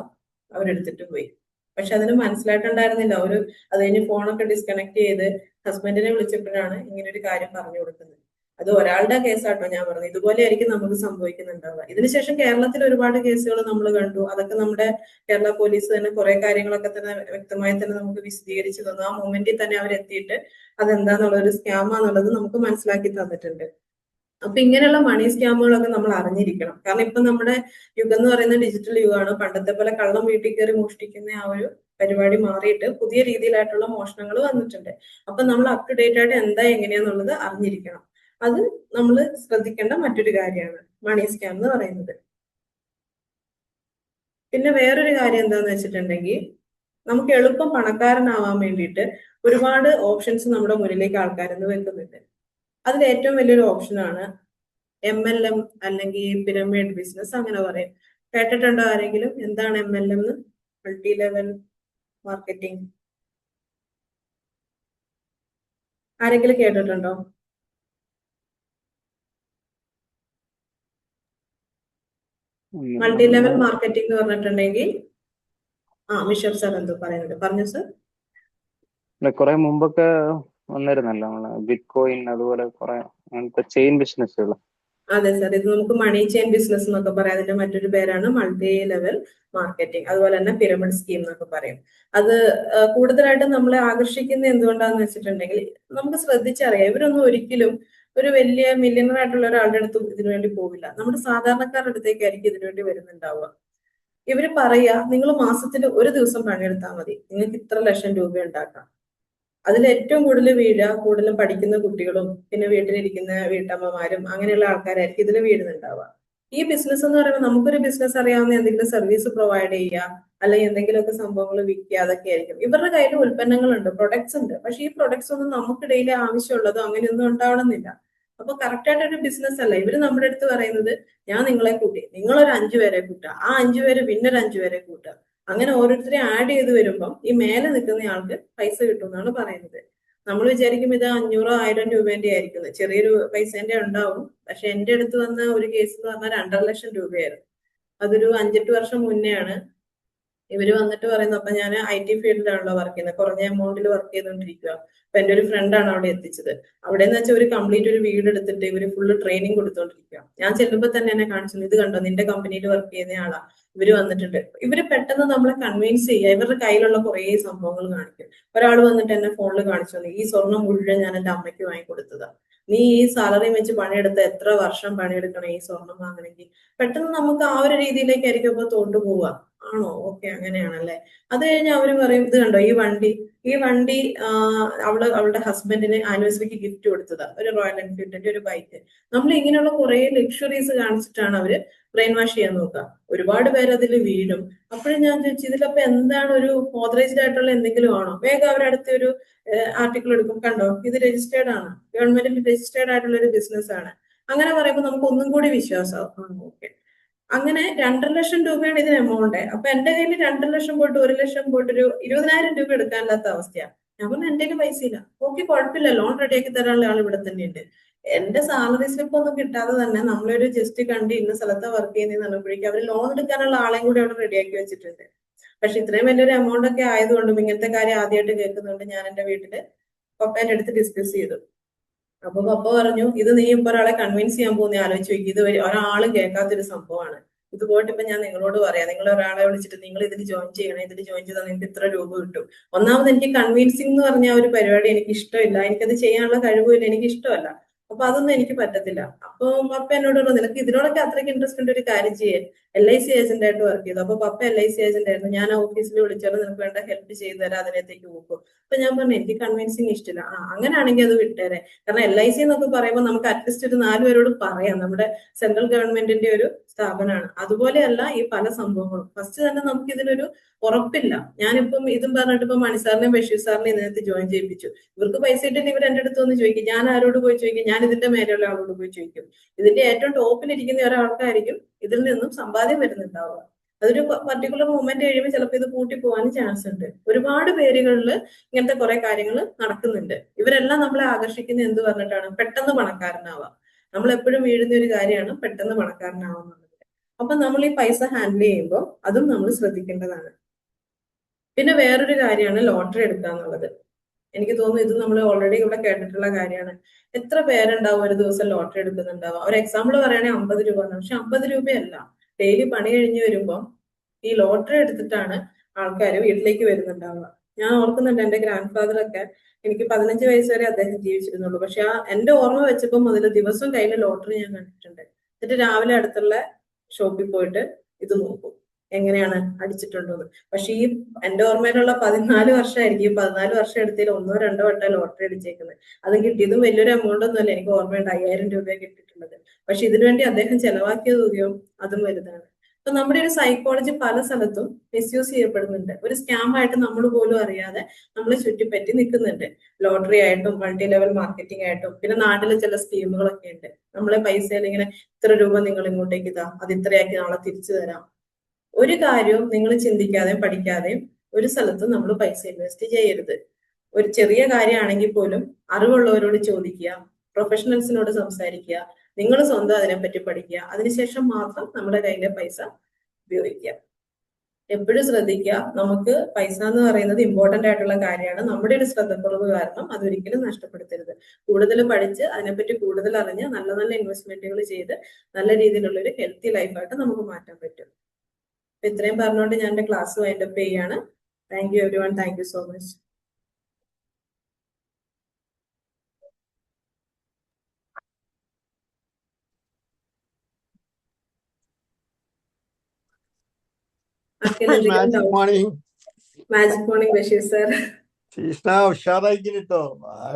അവരെടുത്തിട്ട് പോയി. പക്ഷെ അതിന് മനസ്സിലായിട്ടുണ്ടായിരുന്നില്ല. അത് കഴിഞ്ഞ് ഫോണൊക്കെ ഡിസ്കണക്ട് ചെയ്ത് ഹസ്ബൻഡിനെ വിളിച്ചപ്പോഴാണ് ഇങ്ങനെ ഒരു കാര്യം പറഞ്ഞു കൊടുക്കുന്നത്. അത് ഒരാളുടെ കേസാട്ടോ ഞാൻ പറഞ്ഞത്, ഇതുപോലെ ആയിരിക്കും നമുക്ക് സംഭവിക്കുന്നുണ്ടാവുക. ഇതിനുശേഷം കേരളത്തിൽ ഒരുപാട് കേസുകൾ നമ്മൾ കണ്ടു. അതൊക്കെ നമ്മുടെ കേരള പോലീസ് തന്നെ കുറെ കാര്യങ്ങളൊക്കെ തന്നെ വ്യക്തമായി തന്നെ നമുക്ക് വിശദീകരിച്ചു തന്നു. ആ മൊമെന്റിൽ തന്നെ അവരെത്തിയിട്ട് അതെന്താന്നുള്ളൊരു സ്കാമാന്നുള്ളത് നമുക്ക് മനസ്സിലാക്കി തന്നിട്ടുണ്ട്. അപ്പൊ ഇങ്ങനെയുള്ള മണി സ്കാമുകളൊക്കെ നമ്മൾ അറിഞ്ഞിരിക്കണം. കാരണം ഇപ്പൊ നമ്മുടെ യുഗം എന്ന് പറയുന്നത് ഡിജിറ്റൽ യുഗമാണ്. പണ്ടത്തെ പോലെ കള്ളം വീട്ടിൽ കയറി മോഷ്ടിക്കുന്ന ആ ഒരു പരിപാടി മാറിയിട്ട് പുതിയ രീതിയിലായിട്ടുള്ള മോഷണങ്ങൾ വന്നിട്ടുണ്ട്. അപ്പൊ നമ്മൾ അപ് ടു ഡേറ്റ് ആയിട്ട് എന്താ എങ്ങനെയാന്നുള്ളത് അറിഞ്ഞിരിക്കണം. അത് നമ്മൾ ശ്രദ്ധിക്കേണ്ട മറ്റൊരു കാര്യമാണ് മണി സ്കാം എന്ന് പറയുന്നത്. പിന്നെ വേറൊരു കാര്യം എന്താന്ന് വെച്ചിട്ടുണ്ടെങ്കിൽ, നമുക്ക് എളുപ്പം പണക്കാരനാവാൻ വേണ്ടിയിട്ട് ഒരുപാട് ഓപ്ഷൻസ് നമ്മുടെ മുന്നിലേക്ക് ആൾക്കാരെന്ന് വെക്കുന്നുണ്ട്. അതിൽ ഏറ്റവും വലിയൊരു ഓപ്ഷനാണ് MLM അല്ലെങ്കിൽ പിരമിഡ് ബിസിനസ്, അങ്ങനെ പറയും. കേട്ടിട്ടുണ്ടോ ആരെങ്കിലും? എന്താണ് MLM എന്ന്? Multi level marketing. ആരെങ്കിലും കേട്ടിട്ടുണ്ടോ? മൾട്ടി ലെവൽ മാർക്കറ്റിംഗ് എന്ന് പറഞ്ഞിട്ടുണ്ടെങ്കിൽ മിഷർ സാർ എന്തോ പറയുന്നുണ്ട്, പറഞ്ഞു സർ. കുറെ മുമ്പൊക്കെ വന്നിരുന്നല്ലോ നമ്മള് ബിറ്റ് കോയിൻ, അതുപോലെ കുറെ അങ്ങനത്തെ ചെയിൻ ബിസിനസ്സുകൾ. അതെ സാർ, ഇത് നമുക്ക് മണി ചെയിൻ ബിസിനസ് എന്നൊക്കെ പറയാം. അതിന്റെ മറ്റൊരു പേരാണ് മൾട്ടി ലെവൽ മാർക്കറ്റിംഗ്, അതുപോലെ തന്നെ പിരമിഡ് സ്കീം എന്നൊക്കെ പറയും. അത് കൂടുതലായിട്ട് നമ്മളെ ആകർഷിക്കുന്ന എന്തുകൊണ്ടാന്ന് വെച്ചിട്ടുണ്ടെങ്കിൽ, നമുക്ക് ശ്രദ്ധിച്ചറിയാം, ഇവരൊന്നും ഒരിക്കലും ഒരു വലിയ മില്യണർ ആയിട്ടുള്ള ഒരാളുടെ അടുത്തും ഇതിനു വേണ്ടി പോവില്ല. നമ്മുടെ സാധാരണക്കാരുടെ അടുത്തേക്കായിരിക്കും ഇതിനു വേണ്ടി വരുന്നുണ്ടാവുക. ഇവര് പറയാ, നിങ്ങൾ മാസത്തിൽ ഒരു ദിവസം പണിയെടുത്താൽ മതി, നിങ്ങൾക്ക് ഇത്ര ലക്ഷം രൂപ ഉണ്ടാക്കാം. അതിൽ ഏറ്റവും കൂടുതലും പഠിക്കുന്ന കുട്ടികളും പിന്നെ വീട്ടിലിരിക്കുന്ന വീട്ടമ്മമാരും അങ്ങനെയുള്ള ആൾക്കാരായിരിക്കും ഇതിൽ വീഴുന്നുണ്ടാവുക. ഈ ബിസിനസ് എന്ന് പറയുമ്പോൾ നമുക്കൊരു ബിസിനസ് അറിയാവുന്ന എന്തെങ്കിലും സർവീസ് പ്രൊവൈഡ് ചെയ്യുക, അല്ലെങ്കിൽ എന്തെങ്കിലുമൊക്കെ സംഭവങ്ങൾ വിൽക്കുക, അതൊക്കെ ആയിരിക്കും. ഇവരുടെ കയ്യിൽ ഉൽപ്പന്നങ്ങളുണ്ട്, പ്രൊഡക്ട്സ് ഉണ്ട്. പക്ഷെ ഈ പ്രൊഡക്ട്സ് ഒന്നും നമുക്ക് ഡെയിലി ആവശ്യമുള്ളതോ അങ്ങനെയൊന്നും ഉണ്ടാവണമെന്നില്ല. അപ്പൊ കറക്റ്റ് ആയിട്ടൊരു ബിസിനസ് അല്ല. ഇവര് നമ്മുടെ അടുത്ത് പറയുന്നത്, ഞാൻ നിങ്ങളെ കൂട്ടി, നിങ്ങളൊരു 5 പേരെ കൂട്ടുക, ആ 5 പേര് പിന്നെ ഒരു 5 പേരെ കൂട്ടുക, അങ്ങനെ ഓരോരുത്തരെ ആഡ് ചെയ്ത് വരുമ്പം ഈ മേലെ നിൽക്കുന്ന ആൾക്ക് പൈസ കിട്ടും എന്നാണ് പറയുന്നത്. നമ്മൾ വിചാരിക്കും ഇത് 500 1000 രൂപേന്റെ ആയിരിക്കും, ചെറിയൊരു പൈസേന്റെ ഉണ്ടാവും. പക്ഷെ എന്റെ അടുത്ത് വന്ന ഒരു കേസ് എന്ന് പറഞ്ഞാൽ 2.5 ലക്ഷം രൂപയായിരുന്നു. അതൊരു 5-8 വർഷം മുന്നെയാണ്. ഇവര് വന്നിട്ട് പറയുന്നത്, അപ്പൊ ഞാൻ IT ഫീൽഡിലാണല്ലോ വർക്ക് ചെയ്യുന്നത്, കുറഞ്ഞ എമൗണ്ടിൽ വർക്ക് ചെയ്തുകൊണ്ടിരിക്കുക. അപ്പൊ എന്റെ ഒരു ഫ്രണ്ടാണ് അവിടെ എത്തിച്ചത്. അവിടെ എന്ന് വെച്ചാൽ ഒരു കംപ്ലീറ്റ് ഒരു വീട് എടുത്തിട്ട് ഇവര് ഫുള്ള് ട്രെയിനിങ് കൊടുത്തോണ്ടിരിക്കുക. ഞാൻ ചെല്ലുമ്പോൾ തന്നെ എന്നെ കാണിച്ചു, ഇത് കണ്ടോ, നിന്റെ കമ്പനിയിൽ വർക്ക് ചെയ്യുന്ന ആളാ, ഇവര് വന്നിട്ടുണ്ട്. ഇവര് പെട്ടെന്ന് നമ്മളെ കൺവിൻസ് ചെയ്യുക, ഇവരുടെ കയ്യിലുള്ള കുറേ സംഭവങ്ങൾ കാണിക്കും. ഒരാൾ വന്നിട്ട് എന്നെ ഫോണിൽ കാണിച്ചു തന്നു, ഈ സ്വർണം മുഴുവൻ ഞാൻ എന്റെ അമ്മയ്ക്ക് വാങ്ങിക്കൊടുത്തതാ, നീ ഈ സാലറി വെച്ച് പണിയെടുത്ത എത്ര വർഷം പണിയെടുക്കണം ഈ സ്വർണം വാങ്ങണമെങ്കിൽ. പെട്ടെന്ന് നമുക്ക് ആ ഒരു രീതിയിലേക്കായിരിക്കും ഇപ്പൊ തോണ്ടു പോവുക. ആണോ, ഓക്കെ, അങ്ങനെയാണല്ലേ. അത് കഴിഞ്ഞ് അവര് പറയും, ഇത് കണ്ടോ ഈ വണ്ടി അവളുടെ ഹസ്ബൻഡിന് ആനിവേഴ്സറിക്ക് ഗിഫ്റ്റ് കൊടുത്തതാ, ഒരു റോയൽ എൻഫീൽഡിന്റെ ഒരു ബൈക്ക്. നമ്മൾ ഇങ്ങനെയുള്ള കുറെ ലക്ഷറീസ് കാണിച്ചിട്ടാണ് അവര് ബ്രെയിൻ വാഷ് ചെയ്യാൻ നോക്കുക. ഒരുപാട് പേര് അതിൽ വീഴും. അപ്പോഴും ഞാൻ ചോദിച്ചു, ഇതിലപ്പോ എന്താണ് ഒരു ഓതറൈസ്ഡ് ആയിട്ടുള്ള എന്തെങ്കിലും ആണോ? വേഗം അവരടുത്ത ഒരു ആർട്ടിക്കിൾ എടുക്കും, കണ്ടോ ഇത് രജിസ്റ്റേർഡ് ആണ്, ഗവൺമെന്റിൽ രജിസ്റ്റേർഡ് ആയിട്ടുള്ള ഒരു ബിസിനസ് ആണ്. അങ്ങനെ പറയുമ്പോൾ നമുക്ക് ഒന്നും കൂടി വിശ്വാസമാവും. ഓക്കെ, അങ്ങനെ 2.5 ലക്ഷം രൂപയാണ് ഇതിന് എമൗണ്ട്. അപ്പൊ എന്റെ കയ്യിൽ 2 ലക്ഷം പോയിട്ട് 1 ലക്ഷം പോയിട്ട് ഒരു 20,000 രൂപ എടുക്കാനില്ലാത്ത അവസ്ഥയാണ്. ഞാൻ പറഞ്ഞു, എന്റെ കയ്യിൽ പൈസ ഇല്ല. ഓക്കെ, കുഴപ്പമില്ല, ലോൺ റെഡിയാക്കി തരാനുള്ള ആൾ ഇവിടെ തന്നെയുണ്ട്. എന്റെ സാലറി സ്ലിപ്പ് ഒന്നും കിട്ടാതെ തന്നെ നമ്മളൊരു ജസ്റ്റ് കണ്ട് ഇന്ന സ്ഥലത്ത് വർക്ക് ചെയ്യുന്നതെന്ന് പറഞ്ഞപ്പോഴേക്കും അവർ ലോൺ എടുക്കാനുള്ള ആളെയും കൂടി അവിടെ റെഡിയാക്കി വെച്ചിട്ടുണ്ട്. പക്ഷെ ഇത്രയും വലിയൊരു എമൗണ്ട് ഒക്കെ ആയതുകൊണ്ടും ഇങ്ങനത്തെ കാര്യം ആദ്യമായിട്ട് കേൾക്കുന്നുണ്ട്, ഞാൻ എന്റെ വീട്ടില് പപ്പേന്റെ അടുത്ത് ഡിസ്കസ് ചെയ്തു. അപ്പൊ പപ്പ പറഞ്ഞു, ഇത് നീ ഇപ്പൊ ഒരാളെ കൺവിൻസ് ചെയ്യാൻ പോകുന്ന ആലോചിച്ച് നോക്കി, ഇത് ഒരാളും കേൾക്കാത്തൊരു സംഭവമാണ്. ഇത് പോയിട്ട് ഇപ്പൊ ഞാൻ നിങ്ങളോട് പറയാം, നിങ്ങൾ ഒരാളെ വിളിച്ചിട്ട് നിങ്ങൾ ഇതിൽ ജോയിൻ ചെയ്യണം, ഇതിൽ ജോയിൻ ചെയ്താൽ നിങ്ങൾക്ക് ഇത്ര രൂപ കിട്ടും. ഒന്നാമത് എനിക്ക് കൺവിൻസിങ് എന്ന് പറഞ്ഞ ഒരു പരിപാടി എനിക്ക് ഇഷ്ടമില്ല, എനിക്കത് ചെയ്യാനുള്ള കഴിവില്ല, എനിക്ക് ഇഷ്ടമല്ല. അപ്പൊ അതൊന്നും എനിക്ക് പറ്റത്തില്ല. അപ്പൊ പപ്പ എന്നോട് പറഞ്ഞു, നിനക്ക് ഇതിനോടൊക്കെ അത്രയ്ക്ക് ഇൻട്രസ്റ്റ് ഉണ്ട്, ഒരു കാര്യം ചെയ്യേ, LIC ഏജന്റ് ആയിട്ട് വർക്ക് ചെയ്തു. അപ്പൊ പപ്പ LIC ഏജന്റ് ആയിരുന്നു. ഞാൻ ഓഫീസിൽ വിളിച്ചാൽ നിനക്ക് വേണ്ട ഹെൽപ്പ് ചെയ്തു തരാം, അതിനകത്തേക്ക് പോകും. അപ്പൊ ഞാൻ പറഞ്ഞു, എനിക്ക് കൺവിൻസിങ് ഇഷ്ടമില്ല. അങ്ങനെയാണെങ്കിൽ അത് വിട്ടേരെ. കാരണം LIC എന്നൊക്കെ പറയുമ്പോൾ നമുക്ക് അറ്റ്ലീസ്റ്റ് ഒരു 4 പേരോട് പറയാം, നമ്മുടെ സെൻട്രൽ ഗവൺമെന്റിന്റെ ഒരു സ്ഥാപനമാണ്. അതുപോലെയല്ല ഈ പല സംഭവങ്ങളും. ഫസ്റ്റ് തന്നെ നമുക്ക് ഇതിനൊരു ഉറപ്പില്ല. ഞാനിപ്പം ഇതും പറഞ്ഞിട്ട് ഇപ്പൊ മണിസാറിനെയും ബഷീർ സാറിനെയും ഇതിനകത്ത് ജോയിൻ ചെയ്യിപ്പിച്ചു. ഇവർക്ക് പൈസ ഇട്ടിട്ട് ഇവർ എന്റെ അടുത്ത് ഒന്ന് ചോദിക്കും, ഞാൻ ആരോട് പോയി ചോദിക്കും? ഞാൻ ഇതിന്റെ മേലെയുള്ള ആളോട് പോയി ചോദിക്കും. ഇതിന്റെ ഏറ്റവും ടോപ്പിലിരിക്കുന്ന ഒരാൾക്കായിരിക്കും ഇതിൽ നിന്നും സമ്പാദ്യം വരുന്നുണ്ടാവുക. അതൊരു പർട്ടിക്കുലർ മൊമെന്റ് കഴിയുമ്പോൾ ചിലപ്പോൾ ഇത് കൂട്ടി പോകാനും ചാൻസ് ഉണ്ട്. ഒരുപാട് പേരുകളിൽ ഇങ്ങനത്തെ കുറെ കാര്യങ്ങൾ നടക്കുന്നുണ്ട്. ഇവരെല്ലാം നമ്മളെ ആകർഷിക്കുന്ന എന്ത് പറഞ്ഞിട്ടാണ്? പെട്ടെന്ന് പണക്കാരനാവാം. നമ്മൾ എപ്പോഴും വീഴുന്ന ഒരു കാര്യമാണ് പെട്ടെന്ന് പണക്കാരനാവാന്നുള്ളത്. അപ്പൊ നമ്മൾ ഈ പൈസ ഹാൻഡിൽ ചെയ്യുമ്പോൾ അതും നമ്മൾ ശ്രദ്ധിക്കേണ്ടതാണ്. പിന്നെ വേറൊരു കാര്യമാണ് ലോട്ടറി എടുക്കുക എന്നുള്ളത്. എനിക്ക് തോന്നുന്നു ഇത് നമ്മൾ ഓൾറെഡി ഇവിടെ കേട്ടിട്ടുള്ള കാര്യമാണ്. എത്ര പേരുണ്ടാവും ഒരു ദിവസം ലോട്ടറി എടുക്കുന്നുണ്ടാവുക? ഒരു എക്സാമ്പിൾ പറയുകയാണെങ്കിൽ 50 രൂപ. പക്ഷെ 50 രൂപയല്ല, ഡെയിലി പണി കഴിഞ്ഞ് വരുമ്പോൾ ഈ ലോട്ടറി എടുത്തിട്ടാണ് ആൾക്കാർ വീട്ടിലേക്ക് വരുന്നുണ്ടാവുക. ഞാൻ ഓർക്കുന്നുണ്ട്, എന്റെ ഗ്രാൻഡ് ഫാദർ ഒക്കെ, എനിക്ക് 15 വയസ്സ് വരെ അദ്ദേഹം ജീവിച്ചിരുന്നുള്ളൂ. പക്ഷെ എന്റെ ഓർമ്മ വെച്ചപ്പോൾ മുതൽ ദിവസവും കയ്യിൽ ലോട്ടറി ഞാൻ കണ്ടിട്ടുണ്ട്. എന്നിട്ട് രാവിലെ അടുത്തുള്ള ഷോപ്പിൽ പോയിട്ട് ഇത് നോക്കും, എങ്ങനെയാണ് അടിച്ചിട്ടുണ്ടോന്ന്. പക്ഷെ ഈ എന്റെ ഓർമ്മയിലുള്ള 14 വർഷമായിരിക്കും, ഈ 14 വർഷം എടുത്തതിൽ 1-2 വട്ടം ലോട്ടറി അടിച്ചേക്കുന്നത്. അത് കിട്ടിയതും വലിയൊരു എമൗണ്ട് ഒന്നുമല്ല. എനിക്ക് ഓർമ്മയുണ്ട് 5000 രൂപ കിട്ടിയിട്ടുള്ളത്. പക്ഷെ ഇതിനുവേണ്ടി അദ്ദേഹം ചെലവാക്കിയ തുകയും അതും വലുതാണ്. അപ്പൊ നമ്മുടെ ഒരു സൈക്കോളജി പല സ്ഥലത്തും മിസ്യൂസ് ചെയ്യപ്പെടുന്നുണ്ട്. ഒരു സ്കാം ആയിട്ട് നമ്മൾ പോലും അറിയാതെ നമ്മളെ ചുറ്റിപ്പറ്റി നിൽക്കുന്നുണ്ട്. ലോട്ടറി ആയിട്ടും മൾട്ടി ലെവൽ മാർക്കറ്റിംഗ് ആയിട്ടും പിന്നെ നാട്ടിലെ ചില സ്കീമുകളൊക്കെ ഉണ്ട്. നമ്മളെ പൈസയിൽ ഇങ്ങനെ ഇത്ര രൂപ നിങ്ങൾ ഇങ്ങോട്ടേക്ക് ഇതാ, അത് ഇത്രയാക്കി നാളെ തിരിച്ചു തരാം. ഒരു കാര്യവും നിങ്ങൾ ചിന്തിക്കാതെയും പഠിക്കാതെയും ഒരു സ്ഥലത്തും നമ്മൾ പൈസ ഇൻവെസ്റ്റ് ചെയ്യരുത്. ഒരു ചെറിയ കാര്യമാണെങ്കിൽ പോലും അറിവുള്ളവരോട് ചോദിക്കുക, പ്രൊഫഷണൽസിനോട് സംസാരിക്കുക, നിങ്ങൾ സ്വന്തം അതിനെപ്പറ്റി പഠിക്കുക. അതിനുശേഷം മാത്രം നമ്മുടെ കയ്യിലെ പൈസ ഉപയോഗിക്കുക. എപ്പോഴും ശ്രദ്ധിക്കുക, നമുക്ക് പൈസ എന്ന് പറയുന്നത് ഇമ്പോർട്ടന്റ് ആയിട്ടുള്ള കാര്യമാണ്. നമ്മുടെ ഒരു ശ്രദ്ധക്കുറവ് കാരണം അതൊരിക്കലും നഷ്ടപ്പെടുത്തരുത്. കൂടുതൽ പഠിച്ച് അതിനെപ്പറ്റി കൂടുതൽ അറിഞ്ഞ് നല്ല നല്ല ഇൻവെസ്റ്റ്മെന്റുകൾ ചെയ്ത് നല്ല രീതിയിലുള്ള ഒരു ഹെൽത്തി ലൈഫായിട്ട് നമുക്ക് മാറ്റാൻ പറ്റും. അപ്പൊ ഇത്രയും പറഞ്ഞുകൊണ്ട് ഞാൻ എന്റെ ക്ലാസ് വൈൻഡപ്പ് ചെയ്യാണ്. Thank you everyone. Thank you so much. ആർക്കെങ്കിലും എന്തെങ്കിലും magic doubt? Morning. Magic morning Basheer sir. Krishna ഉഷാറായിട്ടോ,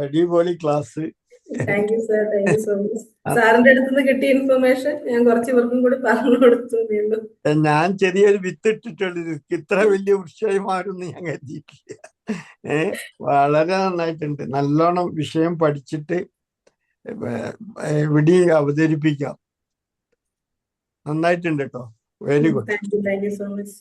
അടിപൊളി class. Thank you sir, thank you so much. സാറിന്റെ അടുത്ത് നിന്ന് കിട്ടിയ ഇൻഫർമേഷൻ ഞാൻ കുറച്ച് ഇവർക്കും കൂടി പറഞ്ഞു കൊടുത്തു. വീണ്ടും ഞാൻ ചെറിയൊരു വിത്ത് ഇട്ടിട്ടുള്ളൂ. ഇത്ര വലിയ വൃക്ഷമാരൊന്നും ഞാൻ കരുതിയിട്ടില്ല. വളരെ നന്നായിട്ടുണ്ട്. നല്ലോണം വിഷയം പഠിച്ചിട്ട് ഇവിടെ അവതരിപ്പിക്കാം. നന്നായിട്ടുണ്ട് കേട്ടോ. Very good. Thank you so much.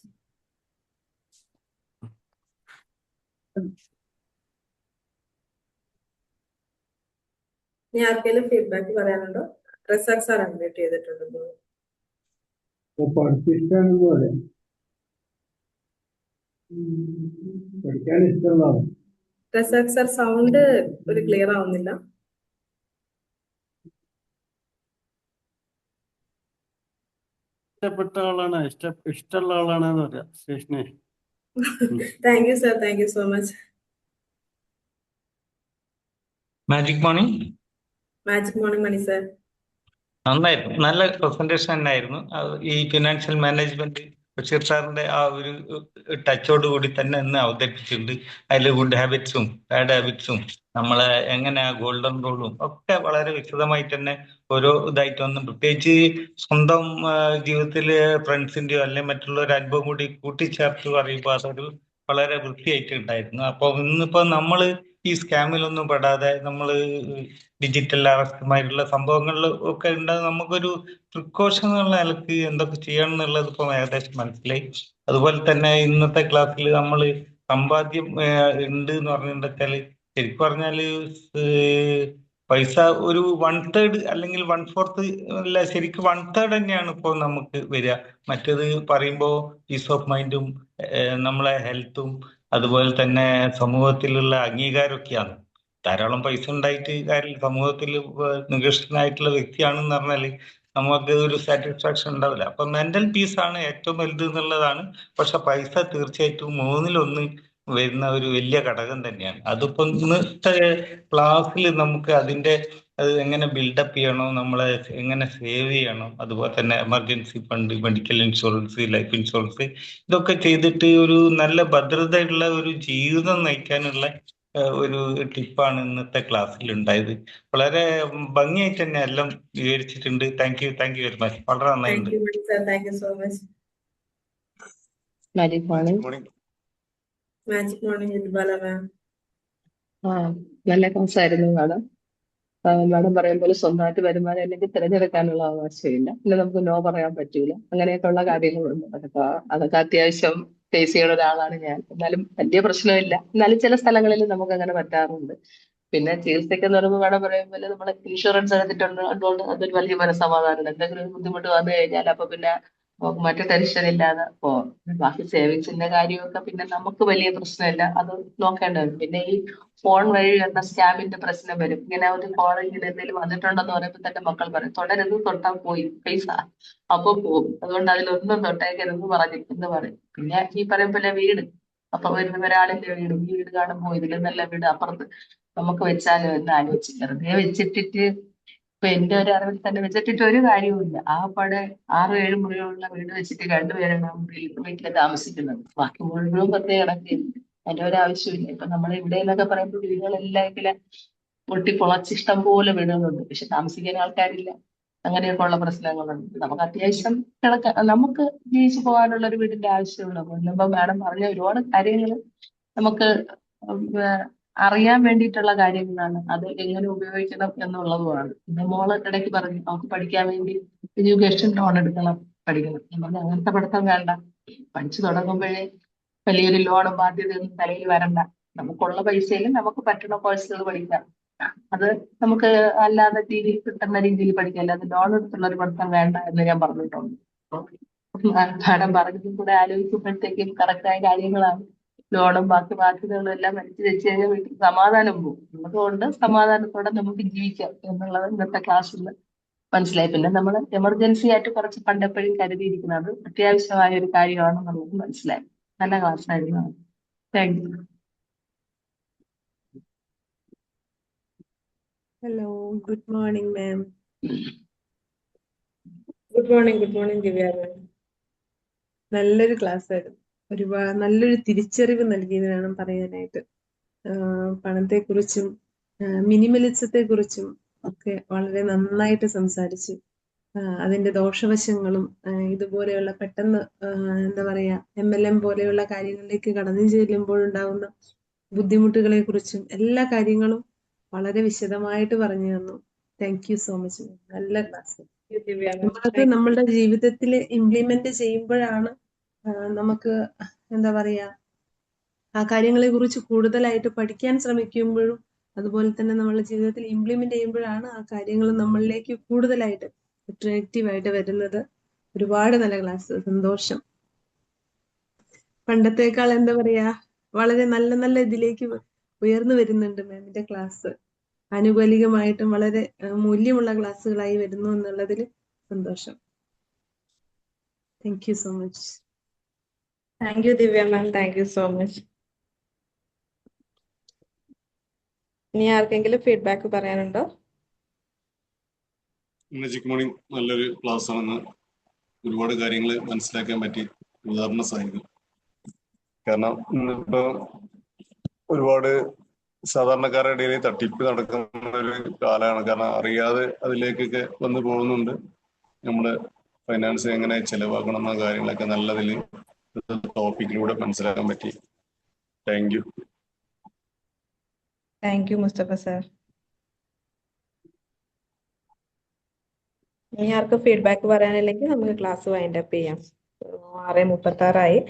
ഇനി ആർക്കെങ്കിലും ഫീഡ്ബാക്ക് പറയാനുണ്ടോ? റസാഖ് സാർ അൺമ്യൂട്ട് ചെയ്തിട്ടുണ്ടോ? പഠിപ്പിക്കാനെന്ന് പറയാം, പഠിക്കാൻ ഇഷ്ടമുള്ളതാണ്. റസാഖ് സാർ സൗണ്ട് ഒരു ക്ലിയർ ആവുന്നില്ല. ഇഷ്ടപ്പെട്ട ആളാണ്, ഇഷ്ടമുള്ള ആളാണെന്ന് പറയാം സ്റ്റേഷനെ. Thank you sir, thank you so much. Magic morning. Magic morning Mani sir. നന്നായിരുന്നു, നല്ല പ്രസന്റേഷൻ തന്നെയായിരുന്നു. ഈ ഫിനാൻഷ്യൽ മാനേജ്മെന്റ് ബഷീർ സാറിന്റെ ആ ഒരു ടച്ചോട് കൂടി തന്നെ ഇന്ന് അവതരിപ്പിച്ചിട്ടുണ്ട്. അതിൽ ഗുഡ് ഹാബിറ്റ്സും ബാഡ് ഹാബിറ്റ്സും നമ്മളെ എങ്ങനെ ഗോൾഡൻ റൂളും ഒക്കെ വളരെ വിശദമായിട്ട് തന്നെ ഓരോ ഇതായിട്ടൊന്നും, പ്രത്യേകിച്ച് സ്വന്തം ജീവിതത്തില് ഫ്രണ്ട്സിന്റെയോ അല്ലെങ്കിൽ മറ്റുള്ളവരുടെ അനുഭവം കൂടി കൂട്ടിച്ചേർത്ത് പറയുമ്പോൾ അതൊരു വളരെ വൃത്തിയായിട്ട് ഉണ്ടായിരുന്നു. അപ്പൊ ഇന്നിപ്പോ നമ്മള് ഈ സ്കാമിലൊന്നും പെടാതെ നമ്മള് ഡിജിറ്റൽ അറസ്റ്റുമായിട്ടുള്ള സംഭവങ്ങളിൽ ഒക്കെ ഉണ്ടാകും. നമുക്കൊരു പ്രിക്കോഷൻ എന്നുള്ള നിലക്ക് എന്തൊക്കെ ചെയ്യണം എന്നുള്ളത് ഇപ്പം ഏകദേശം മനസ്സിലായി. അതുപോലെ തന്നെ ഇന്നത്തെ ക്ലാസ്സിൽ നമ്മൾ സമ്പാദ്യം ഉണ്ട് എന്ന് പറഞ്ഞിട്ടുണ്ടെച്ചാല് ശരിക്കും പറഞ്ഞാല് പൈസ ഒരു 1/3 അല്ലെങ്കിൽ 1/4 അല്ല, ശരിക്കും 1/3 തന്നെയാണ് ഇപ്പോൾ നമുക്ക് വരിക. മറ്റേത് പറയുമ്പോൾ പീസ് ഓഫ് മൈൻഡും നമ്മളെ ഹെൽത്തും അതുപോലെ തന്നെ സമൂഹത്തിലുള്ള അംഗീകാരമൊക്കെയാണ്. ധാരാളം പൈസ ഉണ്ടായിട്ട് കാര്യം സമൂഹത്തിൽ നികൃഷ്ടനായിട്ടുള്ള വ്യക്തിയാണെന്ന് പറഞ്ഞാല് നമുക്ക് ഒരു സാറ്റിസ്ഫാക്ഷൻ ഉണ്ടാവില്ല. അപ്പൊ മെന്റൽ പീസ് ആണ് ഏറ്റവും വലുത് എന്നുള്ളതാണ്. പക്ഷെ പൈസ തീർച്ചയായിട്ടും 1/3 വരുന്ന ഒരു വലിയ ഘടകം തന്നെയാണ്. അതിപ്പോ ഇന്നത്തെ ക്ലാസ്സിൽ നമുക്ക് അതിന്റെ അത് എങ്ങനെ ബിൽഡപ്പ് ചെയ്യണം, നമ്മളെ എങ്ങനെ സേവ് ചെയ്യണം, അതുപോലെ തന്നെ emergency fund, medical insurance, life insurance, ഇതൊക്കെ ചെയ്തിട്ട് ഒരു നല്ല ഭദ്രതയുള്ള ഒരു ജീവിതം നയിക്കാനുള്ള ഒരു ടിപ്പാണ് ഇന്നത്തെ ക്ലാസ്സിൽ ഉണ്ടായത്. വളരെ ഭംഗിയായിട്ട് തന്നെ എല്ലാം വിവരിച്ചിട്ടുണ്ട്. Thank you very much. വളരെ താങ്ക് നന്നായിട്ടുണ്ട്. You Mani sir, thank you so much. Magic morning. Magic morning ഇദ്ബാല മാം. നല്ല ക്ലാസ് ആയിരുന്നു മാഡം. മാഡം പറയും പോലെ സ്വന്തമായിട്ട് വരുമാനം അല്ലെങ്കിൽ തിരഞ്ഞെടുക്കാനുള്ള അവകാശമില്ല, പിന്നെ നമുക്ക് നോ പറയാൻ പറ്റൂല, അങ്ങനെയൊക്കെയുള്ള കാര്യങ്ങളുണ്ട്. അതൊക്കെ അത്യാവശ്യം ഫേസ് ചെയ്യുന്ന ഒരാളാണ് ഞാൻ. എന്നാലും വലിയ പ്രശ്നമില്ല. എന്നാലും ചില സ്ഥലങ്ങളിൽ നമുക്ക് അങ്ങനെ പറ്റാറുണ്ട്. പിന്നെ ചികിത്സയ്ക്ക് എന്ന് പറയുമ്പോൾ മാഡം പറയും പോലെ നമ്മൾ ഇൻഷുറൻസ് എടുത്തിട്ടുണ്ട്, അതുകൊണ്ട് അതൊരു വലിയ മനസ്സമാധാനമാണ്. എന്തെങ്കിലും ഒരു ബുദ്ധിമുട്ട് വന്നു കഴിഞ്ഞാൽ അപ്പൊ പിന്നെ നമുക്ക് മറ്റു ടെൻഷൻ ഇല്ലാതെ പോവാം. ബാക്കി സേവിങ്സിന്റെ കാര്യമൊക്കെ പിന്നെ നമുക്ക് വലിയ പ്രശ്നമില്ല, അത് നോക്കേണ്ടത്. പിന്നെ ഈ ഫോൺ വഴി വരുന്ന സ്കാമിന്റെ പ്രശ്നം വരും. ഇങ്ങനെ ഒരു കോൾ ഇങ്ങനെ എന്തെങ്കിലും വന്നിട്ടുണ്ടെന്ന് പറയുമ്പോൾ തന്നെ മക്കൾ പറയും തുടരുത്, തൊട്ടാൽ പോയി പൈസ, അപ്പൊ പോകും. അതുകൊണ്ട് അതിലൊന്നും തൊട്ടേക്കരുതെന്ന് എന്ന് പറയും. പിന്നെ ഈ പറയും പോലെ വീട്, അപ്പൊ വരുന്ന ഒരാളിന്റെ വീട്, ഈ വീട് കാണുമ്പോൾ ഇതിലും നല്ല വീട് അപ്പുറത്ത് നമുക്ക് വെച്ചാലോ എന്ന് ആലോചിച്ച് വെറുതെ വെച്ചിട്ടിട്ട്, ഇപ്പൊ എന്റെ ഒരു അറിവിൽ തന്നെ വെച്ചിട്ടിട്ട് ഒരു കാര്യവുമില്ല. ആ പടെ 6-7 മുറികളുള്ള വീട് വെച്ചിട്ട് 2 പേരാണ് വീട്ടിൽ താമസിക്കുന്നത്. ബാക്കി മുഴുവൻ പ്രത്യേക കിടക്കുകയുണ്ട്. അതിന്റെ ഒരു ആവശ്യമില്ല. ഇപ്പൊ നമ്മൾ ഇവിടെ എന്നൊക്കെ പറയുമ്പോൾ വീടുകളെല്ലാം ഇങ്ങനെ പൊട്ടിപ്പൊളച്ച് ഇഷ്ടം പോലെ വീടുകളുണ്ട്, പക്ഷെ താമസിക്കാൻ ആൾക്കാരില്ല. അങ്ങനെയൊക്കെ ഉള്ള പ്രശ്നങ്ങളുണ്ട്. നമുക്ക് അത്യാവശ്യം നമുക്ക് ജീവിച്ചു പോകാനുള്ള ഒരു വീടിന്റെ ആവശ്യമുള്ളൂ. മുൻപ് മാഡം പറഞ്ഞ ഒരുപാട് കാര്യങ്ങൾ നമുക്ക് അറിയാൻ വേണ്ടിയിട്ടുള്ള കാര്യങ്ങളാണ്. അത് എങ്ങനെ ഉപയോഗിക്കണം എന്നുള്ളതുമാണ്. പിന്നെ മോള് ഇടയ്ക്ക് പറഞ്ഞു നമുക്ക് പഠിക്കാൻ വേണ്ടി എഡ്യൂക്കേഷൻ ലോൺ എടുക്കണം, പഠിക്കണം. ഞാൻ പറഞ്ഞു അങ്ങനത്തെ പഠിത്തം വേണ്ട, പഠിച്ചു തുടങ്ങുമ്പോഴേ വലിയൊരു ലോണും ബാധ്യതയൊന്നും തലയിൽ വരണ്ട. നമുക്കുള്ള പൈസയിൽ നമുക്ക് പറ്റുന്ന കോഴ്സുകൾ പഠിക്കാം. അത് നമുക്ക് അല്ലാതെ രീതിയിൽ കിട്ടുന്ന രീതിയിൽ പഠിക്കാം, അല്ലാതെ ലോൺ എടുത്തുള്ള ഒരു പഠിത്തം വേണ്ട എന്ന് ഞാൻ പറഞ്ഞിട്ടുണ്ട്. മാഡം പറഞ്ഞതും കൂടെ ആലോചിക്കുമ്പോഴത്തേക്കും കറക്റ്റായ കാര്യങ്ങളാണ്. ലോണും ബാക്കി ബാധ്യതകളും എല്ലാം മനസ്സിൽ വെച്ച് കഴിഞ്ഞാൽ വീട്ടിൽ സമാധാനം പോകും. അതുകൊണ്ട് സമാധാനത്തോടെ നമുക്ക് ജീവിക്കാം എന്നുള്ളത് ഇന്നത്തെ ക്ലാസ്സിൽ മനസ്സിലായി. പിന്നെ നമ്മൾ എമർജൻസി ആയിട്ട് കുറച്ച് പണ്ടെപ്പോഴും കരുതിയിരിക്കുന്നത് അത്യാവശ്യമായ ഒരു കാര്യമാണെന്നുള്ളത് മനസ്സിലായി. നല്ല ക്ലാസ് ആയിരുന്നു. Thank you. Hello, good morning ma'am. Good morning Divya ma'am. നല്ലൊരു ക്ലാസ് ആയിരുന്നു. നല്ലൊരു തിരിച്ചറിവ് നൽകിയെന്ന് വേണം പറയാനായിട്ട്. പണത്തെക്കുറിച്ചും മിനിമലിസത്തെക്കുറിച്ചും ഒക്കെ വളരെ നന്നായിട്ട് സംസാരിച്ചു. അതിന്റെ ദോഷവശങ്ങളും ഇതുപോലെയുള്ള പെട്ടെന്ന് എന്താ പറയാ MLM പോലെയുള്ള കാര്യങ്ങളിലേക്ക് കടന്നു ചെല്ലുമ്പോഴുണ്ടാകുന്ന ബുദ്ധിമുട്ടുകളെ കുറിച്ചും എല്ലാ കാര്യങ്ങളും വളരെ വിശദമായിട്ട് പറഞ്ഞു തന്നു. Thank you so much. നല്ല ക്ലാസ്. നമ്മളത് നമ്മളുടെ ജീവിതത്തിൽ ഇംപ്ലിമെന്റ് ചെയ്യുമ്പോഴാണ് നമുക്ക് എന്താ പറയാ ആ കാര്യങ്ങളെ കുറിച്ച് കൂടുതലായിട്ട് പഠിക്കാൻ ശ്രമിക്കുമ്പോഴും അതുപോലെ തന്നെ നമ്മളുടെ ജീവിതത്തിൽ ഇംപ്ലിമെന്റ് ചെയ്യുമ്പോഴാണ് ആ കാര്യങ്ങൾ നമ്മളിലേക്ക് കൂടുതലായിട്ട് അട്രാക്റ്റീവ് ആയിട്ട് വരുന്നത്. ഒരുപാട് നല്ല ക്ലാസ്. സന്തോഷം. പണ്ടത്തേക്കാൾ എന്താ പറയാ വളരെ നല്ല നല്ല ഇതിലേക്ക് ഉയർന്നു വരുന്നുണ്ട് മാമിന്റെ ക്ലാസ്. ആനുകാലികമായിട്ടും വളരെ മൂല്യമുള്ള ക്ലാസ്സുകളായി വരുന്നു എന്നുള്ളതിൽ സന്തോഷം. Thank you so much. Thank you Divya ma'am, thank you so much. ഇനി ആർക്കെങ്കിലും ഫീഡ്ബാക്ക് പറയാനുണ്ടോ? Good morning. നല്ലൊരു ക്ലാസ് ആണെന്ന് ഒരുപാട് കാര്യങ്ങൾ മനസ്സിലാക്കാൻ പറ്റി. ഉദാഹരണ സഹിതം. കാരണം ഇന്നിപ്പോ ഒരുപാട് സാധാരണക്കാരുടെ ഇടയിൽ തട്ടിപ്പ് നടക്കുന്ന ഒരു കാലമാണ്. കാരണം അറിയാതെ അതിലേക്കൊക്കെ വന്നു പോകുന്നുണ്ട്. നമ്മുടെ ഫൈനാൻസ് എങ്ങനെ ചെലവാക്കണം എന്ന കാര്യങ്ങളൊക്കെ നല്ലതിൽ ടോപ്പിക്കിലൂടെ മനസ്സിലാക്കാൻ പറ്റി. Thank you. Thank you Mustafa sir. ഇനി ആർക്കും ഫീഡ്ബാക്ക് പറയാനില്ലെങ്കിൽ നമുക്ക് ക്ലാസ് വൈൻഡ് അപ്പ് ചെയ്യാം. 6:36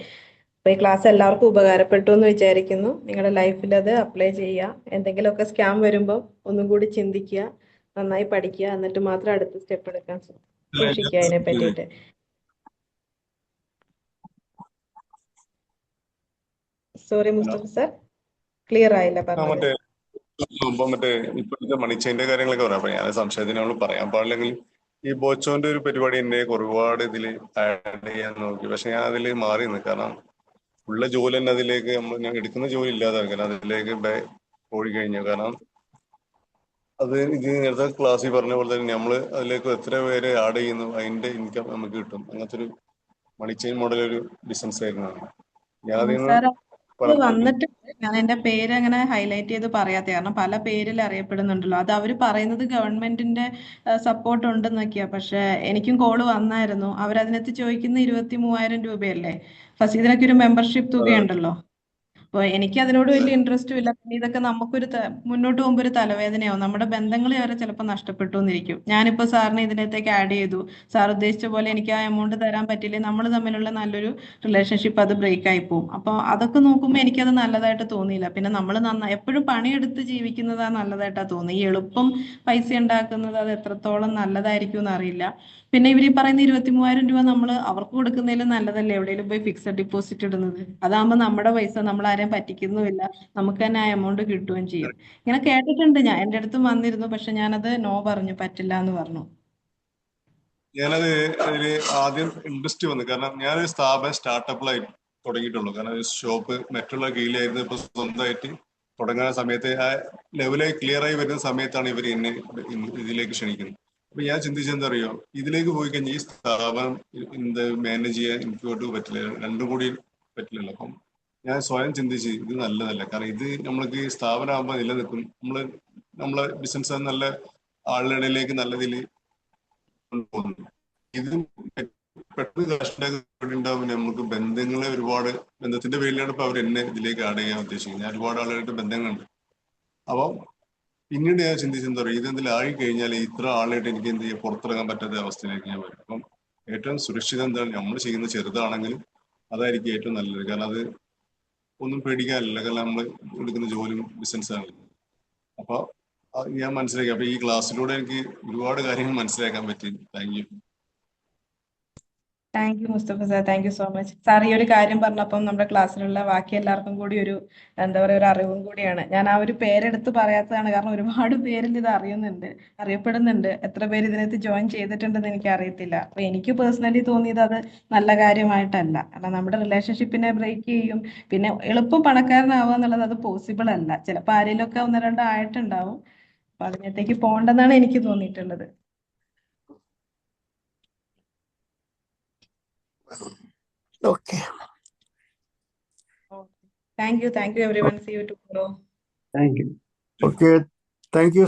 അപ്പൊ ഈ ക്ലാസ് എല്ലാവർക്കും ഉപകാരപ്പെട്ടു എന്ന് വിചാരിക്കുന്നു. നിങ്ങളുടെ ലൈഫിൽ അത് അപ്ലൈ ചെയ്യുക. എന്തെങ്കിലുമൊക്കെ സ്കാം വരുമ്പോൾ ഒന്നും കൂടി ചിന്തിക്കുക, നന്നായി പഠിക്കുക, എന്നിട്ട് മാത്രം അടുത്ത സ്റ്റെപ്പ് എടുക്കാൻ സൂക്ഷിക്കുക അതിനെ പറ്റിയിട്ട്. സോറി മുസ്തഫ സർ, ക്ലിയർ ആയില്ല പറഞ്ഞത്. മറ്റേ ഇപ്പോഴത്തെ മണിച്ചേന്റെ കാര്യങ്ങളൊക്കെ പറയാം. അപ്പൊ ഞാൻ സംശയത്തിനോട് പറയാൻ പാടില്ലെങ്കിൽ ഈ ബോച്ചോന്റെ ഒരു പരിപാടി എന്നെ ഒരുപാട് ഇതിൽ ആഡ് ചെയ്യാൻ നോക്കി. പക്ഷെ ഞാൻ അതിൽ മാറി നിന്ന്. കാരണം ഉള്ള ജോലി തന്നെ അതിലേക്ക് ഞാൻ എടുക്കുന്ന ജോലി ഇല്ലാതാക്കാൻ അതിലേക്ക് പോയി കഴിഞ്ഞു. കാരണം അത് ഇത് നേരത്തെ ക്ലാസ്സിൽ പറഞ്ഞ പോലെ തന്നെ നമ്മള് അതിലേക്ക് എത്ര പേര് ആഡ് ചെയ്യുന്നു അതിന്റെ ഇൻകം നമുക്ക് കിട്ടും. അങ്ങനത്തെ ഒരു മണിച്ചെയിൻ മോഡൽ ഒരു ബിസിനസ് ആയിരുന്നു. ഞാൻ അതിൽ വന്നിട്ട് ഞാൻ എന്റെ പേര് അങ്ങനെ ഹൈലൈറ്റ് ചെയ്ത് പറയാത്ത കാരണം പല പേരിൽ അറിയപ്പെടുന്നുണ്ടല്ലോ. അത് അവര് പറയുന്നത് ഗവൺമെന്റിന്റെ സപ്പോർട്ട് ഉണ്ടെന്നൊക്കെയാ. പക്ഷെ എനിക്കും കോള് വന്നായിരുന്നു. അവരതിനകത്ത് ചോദിക്കുന്ന 23,000 രൂപയല്ലേ. ഫസ്റ്റ് ഇതിനൊക്കെ ഒരു മെമ്പർഷിപ്പ് തുകയുണ്ടല്ലോ. അപ്പൊ എനിക്ക് അതിനോട് വലിയ ഇൻട്രസ്റ്റും ഇല്ല. പിന്നെ ഇതൊക്കെ നമുക്കൊരു മുന്നോട്ട് പോകുമ്പോൾ ഒരു തലവേദനയാവും. നമ്മുടെ ബന്ധങ്ങൾ വരെ ചിലപ്പോൾ നഷ്ടപ്പെട്ടു എന്നിരിക്കും. ഞാനിപ്പോ സാറിനെ ഇതിനകത്തേക്ക് ആഡ് ചെയ്തു. സാർ ഉദ്ദേശിച്ച പോലെ എനിക്ക് ആ എമൗണ്ട് തരാൻ പറ്റില്ലേ, നമ്മൾ തമ്മിലുള്ള നല്ലൊരു റിലേഷൻഷിപ്പ് അത് ബ്രേക്ക് ആയി പോകും. അപ്പൊ അതൊക്കെ നോക്കുമ്പോൾ എനിക്കത് നല്ലതായിട്ട് തോന്നിയില്ല. പിന്നെ നമ്മൾ എപ്പോഴും പണിയെടുത്ത് ജീവിക്കുന്നതാ നല്ലതായിട്ടാ തോന്നി. ഈ എളുപ്പം പൈസ ഉണ്ടാക്കുന്നത് അത് എത്രത്തോളം നല്ലതായിരിക്കും എന്ന് അറിയില്ല. പിന്നെ ഇവർ ഈ പറയുന്ന 23,000 രൂപ നമ്മൾ അവർക്ക് കൊടുക്കുന്നതിലും നല്ലതല്ലേ എവിടെയെങ്കിലും പോയി ഫിക്സഡ് ഡിപ്പോസിറ്റ് ഇടുന്നത്. അതാകുമ്പോൾ നമ്മുടെ പൈസ, നമ്മൾ ആരെയും പറ്റിക്കുന്നുമില്ല, നമുക്ക് തന്നെ ആ എമൗണ്ട് കിട്ടുകയും ചെയ്യും. ഇങ്ങനെ കേട്ടിട്ടുണ്ട്. ഞാൻ എൻ്റെ അടുത്തും വന്നിരുന്നു. പക്ഷെ ഞാനത് നോ പറഞ്ഞു, പറ്റില്ല എന്ന് പറഞ്ഞു. ഞാനത് അതില് ആദ്യം ഇൻട്രസ്റ്റ് വന്നു. കാരണം ഞാനൊരു സ്ഥാപനം സ്റ്റാർട്ടപ്പിലായി തുടങ്ങിയിട്ടുള്ളൂ. കാരണം ഒരു ഷോപ്പ് മറ്റുള്ള കീഴിലായിരുന്നു. ഇപ്പൊ സ്വന്തമായിട്ട് തുടങ്ങുന്ന സമയത്ത് ആ ലെവലായി ക്ലിയർ ആയി വരുന്ന സമയത്താണ് ഇവർ എന്നെ ഇതിലേക്ക് ക്ഷണിക്കുന്നത്. അപ്പൊ ഞാൻ ചിന്തിച്ചെന്താ അറിയോ, ഇതിലേക്ക് പോയി കഴിഞ്ഞാൽ ഈ സ്ഥാപനം എന്ത് മാനേജ് ചെയ്യാൻ എനിക്ക് പറ്റില്ല, രണ്ടും കൂടി പറ്റില്ലല്ലോ. അപ്പം ഞാൻ സ്വയം ചിന്തിച്ച് ഇത് നല്ലതല്ല. കാരണം ഇത് നമ്മൾക്ക് സ്ഥാപനമാകുമ്പോൾ നിലനിൽക്കും. നമ്മളെ ബിസിനസ് നല്ല ആളുടെ ഇടയിലേക്ക് നല്ലതിൽ കൊണ്ടുപോകുന്നു. ഇത് പെട്ടെന്ന് കാശുണ്ടാകുമ്പോൾ നമുക്ക് ബന്ധങ്ങളെ ഒരുപാട് ബന്ധത്തിന്റെ പേരിലാണ് ഇപ്പൊ അവർ എന്നെ ഇതിലേക്ക് ആഡ് ചെയ്യാൻ ഉദ്ദേശിക്കുന്നത്. ഞാൻ ഒരുപാട് ആളുകളായിട്ട് ബന്ധങ്ങളുണ്ട്. അപ്പം പിന്നീട് ഞാൻ ചിന്തിച്ചെന്താ പറയുക, ഇതെന്തെങ്കിലും ആയി കഴിഞ്ഞാൽ ഇത്ര ആളായിട്ട് എനിക്ക് എന്ത് ചെയ്യാൻ പുറത്തിറങ്ങാൻ പറ്റാത്ത അവസ്ഥയിലേക്ക് ഞാൻ വരും. അപ്പം ഏറ്റവും സുരക്ഷിതം എന്താണ്, നമ്മൾ ചെയ്യുന്ന ചെറുതാണെങ്കിലും അതായിരിക്കും ഏറ്റവും നല്ലത്. കാരണം അത് ഒന്നും പേടിക്കാനില്ല. കാരണം നമ്മൾ എടുക്കുന്ന ജോലിയും ബിസിനസ്സാണ്. അപ്പൊ ഞാൻ മനസ്സിലാക്കി. അപ്പൊ ഈ ക്ലാസ്സിലൂടെ എനിക്ക് ഒരുപാട് കാര്യങ്ങൾ മനസ്സിലാക്കാൻ പറ്റി. Thank you. Thank you Mustafa sir, thank you so much. Sir ഈ ഒരു കാര്യം പറഞ്ഞപ്പം നമ്മുടെ ക്ലാസ്സിലുള്ള ബാക്കി എല്ലാവർക്കും കൂടി ഒരു എന്താ പറയുക ഒരു അറിവും കൂടിയാണ്. ഞാൻ ആ ഒരു പേരെടുത്ത് പറയാത്തതാണ്. കാരണം ഒരുപാട് പേരിൽ ഇത് അറിയപ്പെടുന്നുണ്ട്. എത്ര പേര് ഇതിനകത്ത് ജോയിൻ ചെയ്തിട്ടുണ്ടെന്ന് എനിക്ക് അറിയത്തില്ല. അപ്പൊ എനിക്ക് പേഴ്സണലി തോന്നിയത് അത് നല്ല കാര്യമായിട്ടല്ല. കാരണം നമ്മുടെ റിലേഷൻഷിപ്പിനെ ബ്രേക്ക് ചെയ്യും. പിന്നെ എളുപ്പം പണക്കാരനാവുക എന്നുള്ളത് അത് പോസിബിൾ അല്ല. ചിലപ്പോൾ ആരെങ്കിലുമൊക്കെ 1-2 ആയിട്ടുണ്ടാവും. അപ്പൊ അതിനകത്തേക്ക് പോകണ്ടെന്നാണ് എനിക്ക് തോന്നിയിട്ടുള്ളത്. Okay. Thank you everyone. See you tomorrow. Thank you. Okay, thank you